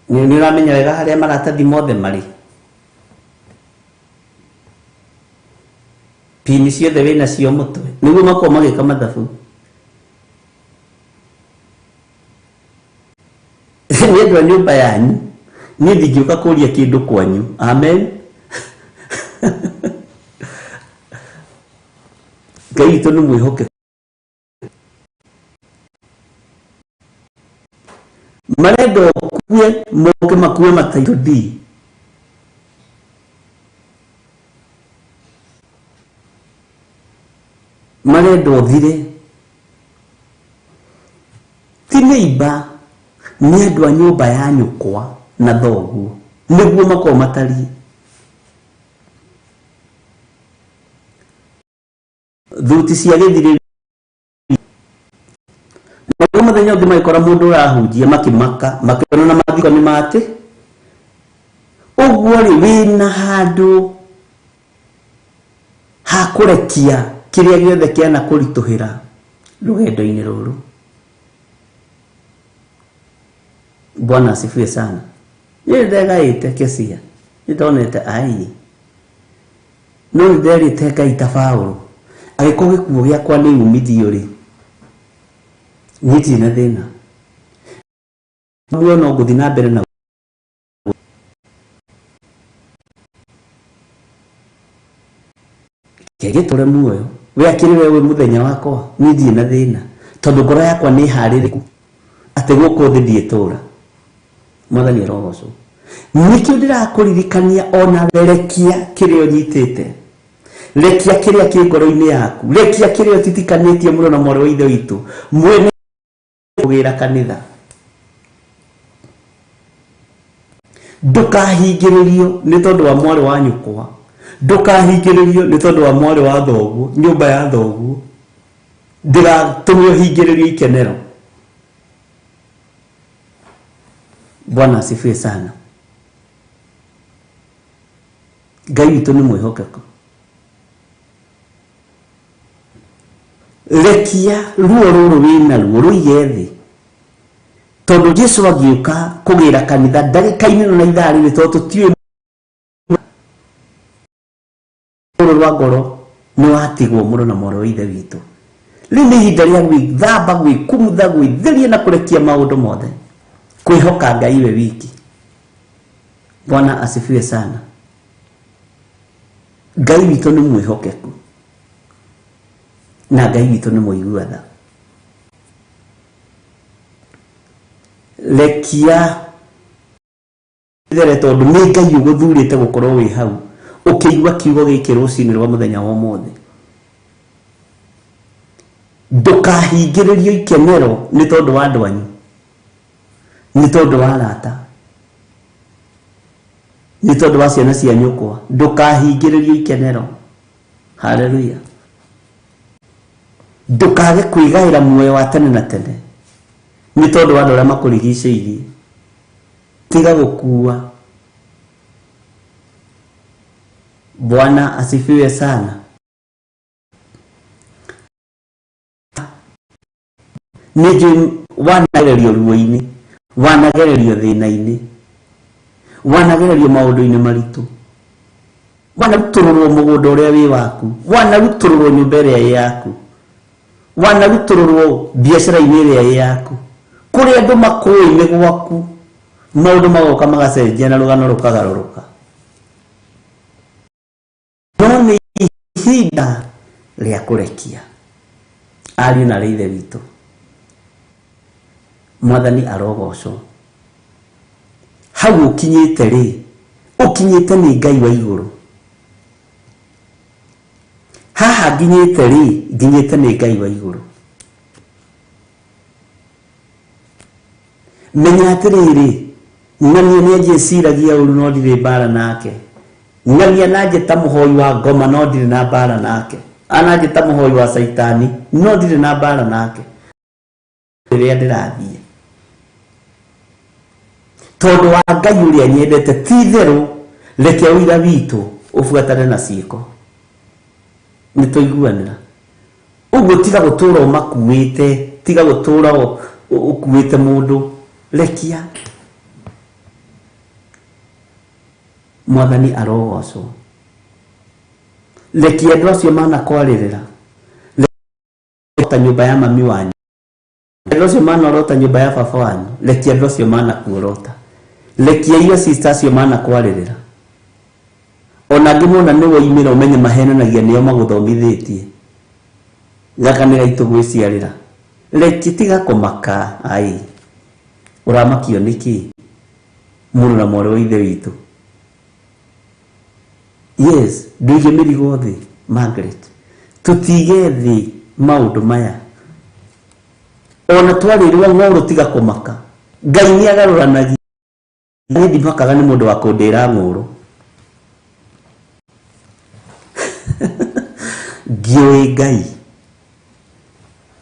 nĩ ũramenya wega harĩa maratathi mothe marĩ pini ciothe wĩna cio mũtwe nĩguo makorwo magĩka mathabu nĩ andũ a nyũmba yanyu niĩ ndingĩũka kũria kĩndũ kwanyu amen Ngai witũ nĩ mwĩhokeku marenda ũkue moke makue mataitũ ndi marenda ũthire ti neighbor nĩ andũ a nyũmba ya nyũkwa na thoguo nĩguo makorwo matariĩ thuti cia gĩthirĩria na mũthenya ũngĩ magĩkora mũndũ ũrahunjia makĩmaka makĩona na mathiko nĩ matĩ ũguo rĩ wĩna handũ ha kũrekia kĩrĩa gĩothe kĩana kũritũhĩra rũgendo-inĩ rũrũ Bwana asifiwe sana niĩ ndegaĩte Kesia nĩndonete ai no nĩnderĩte Ngai ta Paũlũ agĩkorwo gĩkuũ gĩakwa nĩ umithio rĩ niĩ ndirĩ na thĩna muoyo no guthi na mbere na kege tore muoyo we akiri wewe muthenya wakwa ni thie na thina tondu ngoro yakwa ni haririku ati guko thi thie tura mwathani rogoco nikio ndirakuririkania ona rekia kirio nyitite rekia kiria ki ngoro-ini yaku rekia kirio titikanitie muno na moro ithe witu mwene kugira kanitha ndukahingiririo ni tondu wa mwari wa nyukwa ndukahingiririo ni tondu wa mwari wa thoguo nyumba ya thoguo ndiratumio hingiririo ikenero. Bwana asifiwe sana. Ngai witũ nĩ mwĩhokeku. Rekia ruo rũrũ wĩna ruo rũige thĩ tondu Jesu agiuka kugira kanitha ndagĩka-inĩ na ithaa rĩrĩ tondu tũtiũĩ ruo rwa ngoro nĩ watigwo mũno na moro ithe witũ. Rĩu nĩ ihinda rĩa gwĩthamba gwĩkumutha gwĩtheria na kũrekia maũndũ mothe kwĩhoka Ngai we wiki. Bwana asifiwe sana. Ngai witũ nĩ mwĩhokeku na Ngai witũ nĩ mũiguatha. Rekia ithere tondu nĩ Ngai ũgũthurĩte gũkorwo wĩ hau ũkĩigua kiugo gĩkĩ rũcinĩ rwa mũthenya wa ũmũthĩ. Ndũkahingĩrĩrio ikenero nĩ tondu wa andũ anyu, nĩ tondu wa arata, nĩ tondu wa ciana cia nyũkwa. Ndũkahingĩrĩrio ikenero. Haleluya. Ndũkage kwĩgaĩra muoyo wa tene na tene nĩ tondu wa andũ arĩa makũrigicĩirie. Tiga gũkua. Bwana asifiwe sana. Nĩnjũĩ wanagererio ruo-inĩ, wanagererio thĩna-inĩ, wanagererio maũndũ-inĩ maritũ, wanarutũrũrwo mũgũnda ũrĩa wĩ waku, wanarutũrũrwo nyũmba ĩrĩa ĩ yaku, wanarutũrũrwo biacara-inĩ ĩrĩa ĩ yaku, kũrĩa andũ makũĩ nĩ gwaku, maũndũ magoka magacenjia na rũgano rũkagarũrũka. No nĩ ihinda rĩa kũrekia. Ariũ na ithe witũ, Mwathani arogocwo. Hau ũkinyĩte rĩ, ũkinyĩte nĩ Ngai wa igũrũ. Haha nginyĩte rĩ, nginyĩte nĩ Ngai wa igũrũ. Menya atĩrĩrĩ, ng'ania nĩanjĩciragia ũru no ndirĩ mbara nake. Ng'ania nanjĩta mũhoi wa ngoma no ndirĩ na mbara nake. Ananjĩta mũhoi wa Saitani no ndirĩ na mbara nake. Rĩrĩa ndĩrathiĩ tondu wa Ngai ũrĩa nyendete ti therũ, reke ũira witũ ũbuatane na ciĩko. Nĩtũiguanĩra. Ũguo tiga gũtũra ũmakuĩte, tiga gũtũra ũkuĩte mũndũ. Rekia. Mwathani arogocwo. Rekia andũ acio manakwarĩrĩra. Rekia nyũmba ya mami wanyu. Andũ acio manorota nyũmba ya baba wanyu. Rekia andũ acio manakuorota. Rekia irio sister acio manakwarĩrĩra. Ona ngĩmona nĩ woimĩra ũmenye mahenanagia nĩo magũthomithĩtie. Gaka nĩ gaitũ gwĩciarĩra. Rekia tiga kũmaka. Ai, ũramakio nĩkĩ? Mũrũ na mwarĩ wa ithe witũ. Yes, nduige mĩrigo thĩ, Margaret. Tũtige thĩ maũndũ maya. Ona twarĩrwo ng'ũrũ tiga kũmaka. Ngai nĩ agarũranagia. Nĩ ndimakaga nĩ mũndũ wa kũndĩra ng'ũrũ. Ngĩũĩ Ngai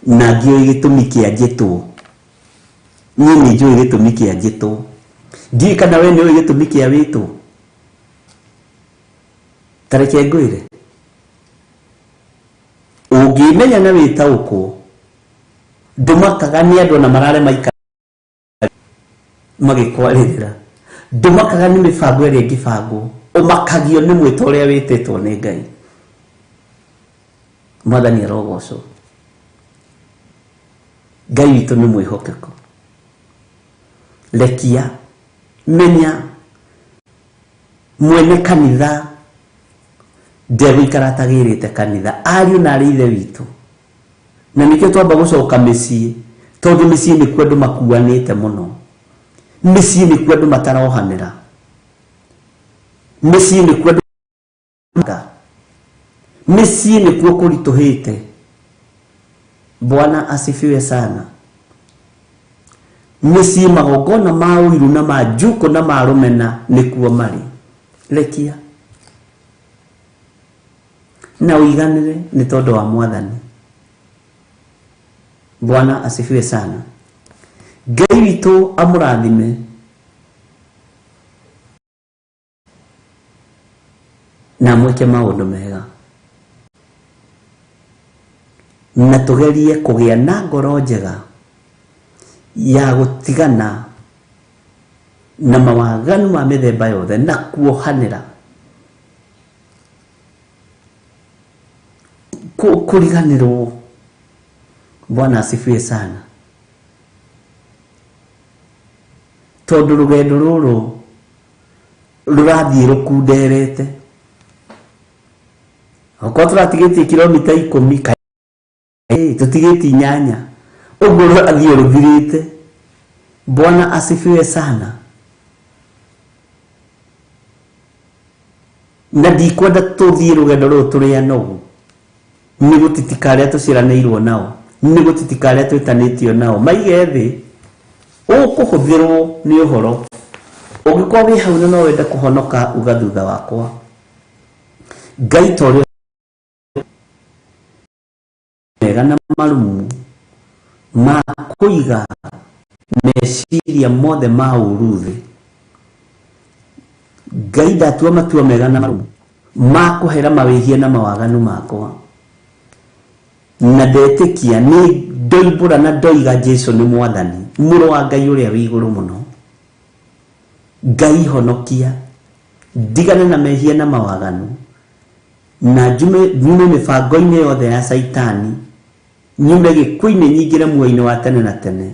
na ngĩũĩ gĩtũmi kĩa njĩtwo. Niĩ nĩ njũĩ gĩtũmi kĩa njĩtwo. Ndiũĩ kana we nĩ ũĩ gĩtũmi kĩa wĩtwo. Tareke ngwĩre. Ũngĩmenya na wĩtaũkwo ndũmakaga nĩ andũ na marare maikara magĩkwarĩrĩra. Ndũmakaga nĩ mĩbango ĩrĩa ĩngĩbangwo. Ũmakagio nĩ mwĩto ũrĩa wĩtĩtwo nĩ Ngai. Mwathani arogocwo. Ngai witũ nĩ mwĩhokeku. Lekia menya mwene kanitha ndegũikara atagĩrĩte kanitha, ariũ na arĩ ithe witũ. Na nĩkĩo twamba gũcoka mĩciĩ, tondũ mĩciĩ nĩkuo andũ makuanĩte mũno, mĩciĩ nĩkuo andũ matarohanĩra, mĩciĩ nĩkuo andũ mĩciĩ nĩkuo kũritũhĩte. Bwana asifiwe sana. Mĩciĩ magongona ma ũiru na ma njuko na ma rũmena nĩkuo marĩ. Lekia na ũiganĩre nĩ tondũ wa Mwathani. Bwana asifiwe sana. Ngai witũ amũrathime. Na mweke maũndũ mega. Na tũgerie kũgĩa na ngoro njega ya gũtigana na mawaganu ma mĩthemba yothe na kuohanĩra. Kuriganĩrwo. Bwana asifiwe sana. Tondũ rũgendo rũrũ rũrathiĩ rũkunderete. Okorwo tũratigĩtie kilomita 10 tũtigĩtie 8, ũguo rũrathiĩ rũthirĩte. Bwana asifiwe sana. Na ndikwenda tũthiĩ rũgendo rũrũ tũrĩ anogu, nĩ gũtitika arĩa tũciaranĩirwo nao, nĩ gũtitika arĩa twĩtanĩtio nao maige thĩ. Ũkũhũthĩrwo nĩ ũhoro. Ũngĩkorwo wĩ hau na no wende kũhonoka uga thutha wakwa. Ngai torĩ mega na marumu ma kũiga meciria mothe ma ũru thĩ. Ngai ndatua matua mega na marumu ma kũhera mawĩhia na mawaganu makwa. Na ndetĩkia nĩ ndoimbũra na ndoiga Jesũ nĩ Mwathani, mũrũ wa Ngai ũrĩa wĩ igũrũ mũno. Ngai honokia, ndigane na mehia na mawaganu, na nyume mĩbango-inĩ yothe ya Saitani, nyume gĩkuũ-inĩ nyingĩre muoyo-inĩ wa tene na tene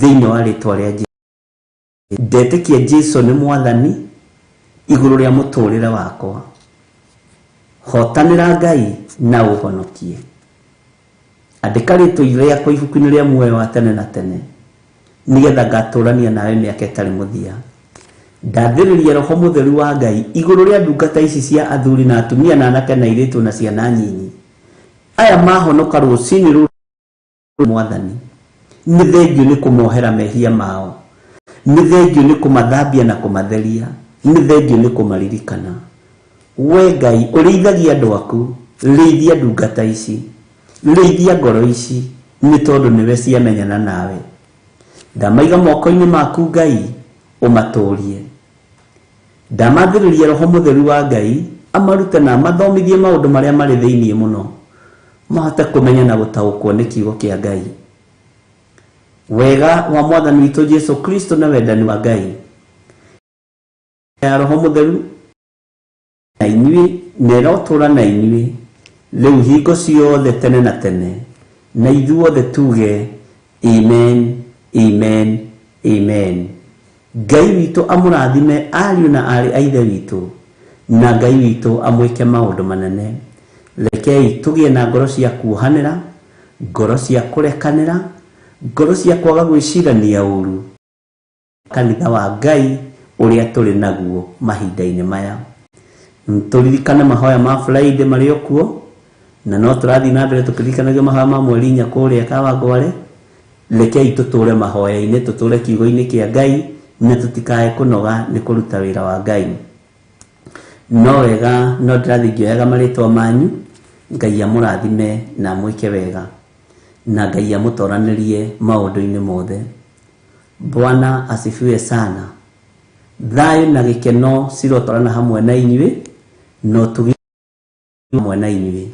thĩinĩ wa rĩtwa rĩa Jesũ. Ndetĩkia Jesũ nĩ Mwathani igũrũ rĩa mũtũrĩre wakwa. Hotanĩra Ngai na ũhonokie. Andĩka rĩtwa rĩakwa ibuku-inĩ rĩa muoyo wa tene na tene, nĩgetha ngatũrania nawe mĩaka ĩtarĩ mũthia. Ndathĩrĩria Roho Mũtheru wa Ngai igũrũ rĩa ndungata ici cia athuri na atumia na anake na airĩtu na ciana nyinyi. Aya mahonoka rũcinĩ rũrũ Mwathani, nĩ thengiũ nĩ kũmohera mehia mao, nĩ thengiũ nĩ kũmathambia na kũmatheria, nĩ thengiũ nĩ kũmaririkana. We Ngai ũrĩithagia andũ aku, rĩithia ndungata ici, rĩithia ngoro ici, nĩ tondũ nĩwe ciamenyana nawe. Ndamaiga moko-inĩ maku Ngai, ũmatũrie. Ndamathĩrĩria Roho Mũtheru wa Ngai amarute na amathomithie maũndũ marĩa marĩ thĩinĩ mũno, mahote kũmenya na gũtaũkwo nĩ kiugo kĩa Ngai. Wega wa Mwathani witũ Jesũ Kristo na wendani wa Ngai ya Roho Mũtheru na inyuĩ na ĩrotũũra na inyuĩ rĩu hingo ciothe tene na tene, na ithuothe tuge amen, amen, amen. Ngai witũ amũrathime ariũ na arĩ a ithe witũ, na Ngai witũ amwĩke maũndũ manene. Rekei tũgĩe na ngoro cia kuohanĩra, ngoro cia kũrekanĩra, ngoro cia kwaga gwĩcirania ũru kanitha wa Ngai ũrĩa tũrĩ naguo mahinda-inĩ maya. Tũririkane mahoya ma Friday marĩ okuo, na no tũrathiĩ na mbere tũkĩririkanagio mahoya ma mweri inya kũrĩa Kawangware. Rekei tũtũũre mahoya-inĩ, tũtũũre kiugo-inĩ kĩa Ngai, na tũtikae kũnoga nĩ kũruta wĩra wa Ngai. No wega no ndĩrathiĩ ngĩoyaga marĩtwa manyu. Ngai amũrathime na mwĩke wega, na Ngai amũtũranĩrie maũndũ-inĩ mothe. Bwana asifiwe sana. Thayũ na gĩkeno cirotwarana hamwe na inyuĩ, no tũgĩe hamwe na inyuĩ.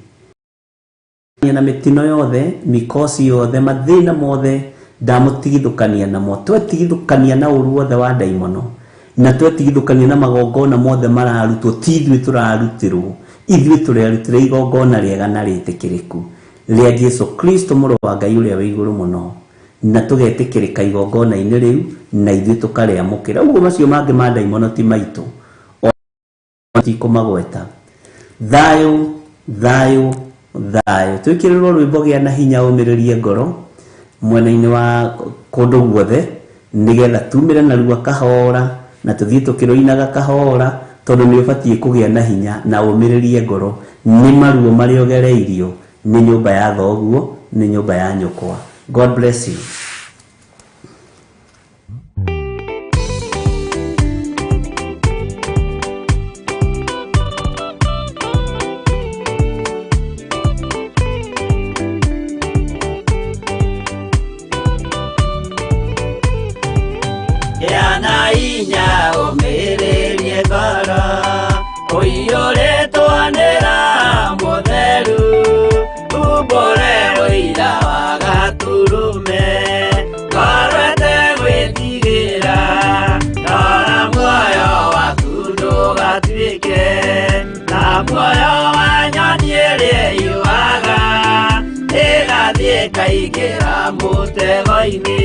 Na mĩtino yothe, mĩkosi yothe, mathĩna mothe ndamũtigithũkania namo. Twetigithũkania na ũru wothe wa ndaimono, na twetigithũkania na magongona mothe mararutwo, ti ithuĩ tũrarutĩrwo. Ithuĩ tũrarutĩra igongona rĩega na rĩtĩkĩrĩku rĩa Jesũ Kristo mũrũ wa Ngai ũrĩa wĩ igũrũ mũno. na tugetikirika igongona-inĩ rĩu na ithuĩ tũkarĩamũkĩra. Ũguo macio mangĩ ma ndaimono ti maitũ, ti kũmagweta. Thayũ, thayũ, thayũ. Twĩkĩrĩrwo rwĩmbo gĩa na hinya ũmĩrĩrie ngoro mwena-inĩ wa kũndũ guothe, nĩgetha tumĩre narua kahora na tũthiĩ tũkĩrũinaga kahora, tondũ nĩ ũbatiĩ kũgĩa na hinya na ũmĩrĩrie ngoro. Nĩ maruo marĩa ũgereirio nĩ nyũmba ya thoguo, nĩ nyũmba ya nyũkwa. God bless you. Yana inya ũmĩrĩrie ngoro, ũiyũrĩtwo nĩ Roho Mũtheru, umbũre ũira wa Gaturume, ngoro ĩtegwĩtigĩra, rora muoyo waku ndũgatuĩke ta muoyo wa nyoni ĩrĩa ĩyũaga, ĩgathiĩ ĩkaingĩra mũtego-inĩ,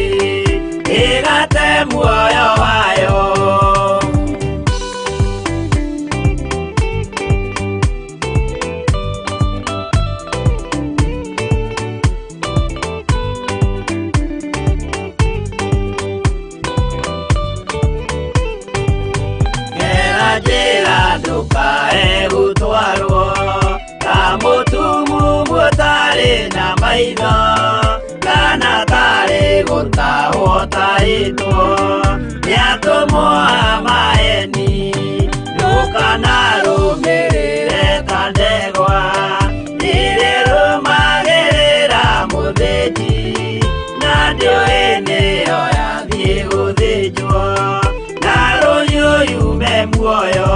ĩgate muoyo wayo. Gera njĩra ndũkae gũtwarwo ta mũtumumu ũtarĩ na maitho, kana tarĩ gũtahwo tahĩtwo nĩ atũmwo a maeni. Ndũkanarũmĩrĩre ta ndegwa ĩrĩrũmagĩrĩra mũthĩnji, na ndĩũĩ nĩyo yathiĩ gũthĩnjwo na rũhiũ yume muoyo.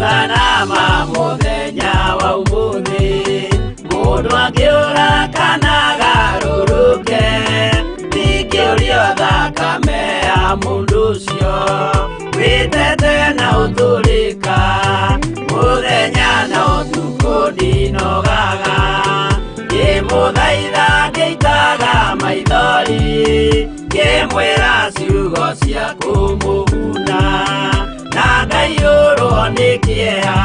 Nama mũthenya wa ũmũthĩ, mũndũ angĩũra kana agarũrũke, ndingĩũrio thakame ya mũndũ ũcio, wĩtete na ũtũrĩka, mũthenya na ũtukũ ndinogaga, ngĩmũthaitha ngĩitaga maithori, ngĩmwĩra ciugo cia kũmũguna, na ngaiyũrwo nĩ kĩeha.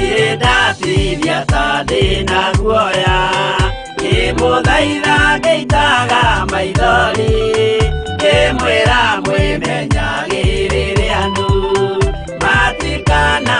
Ndatithia ta ndĩna guoya, ngĩmũthaitha ngĩitaga maithori, ngĩmwĩra mwĩmenyagĩrĩre andũ matikana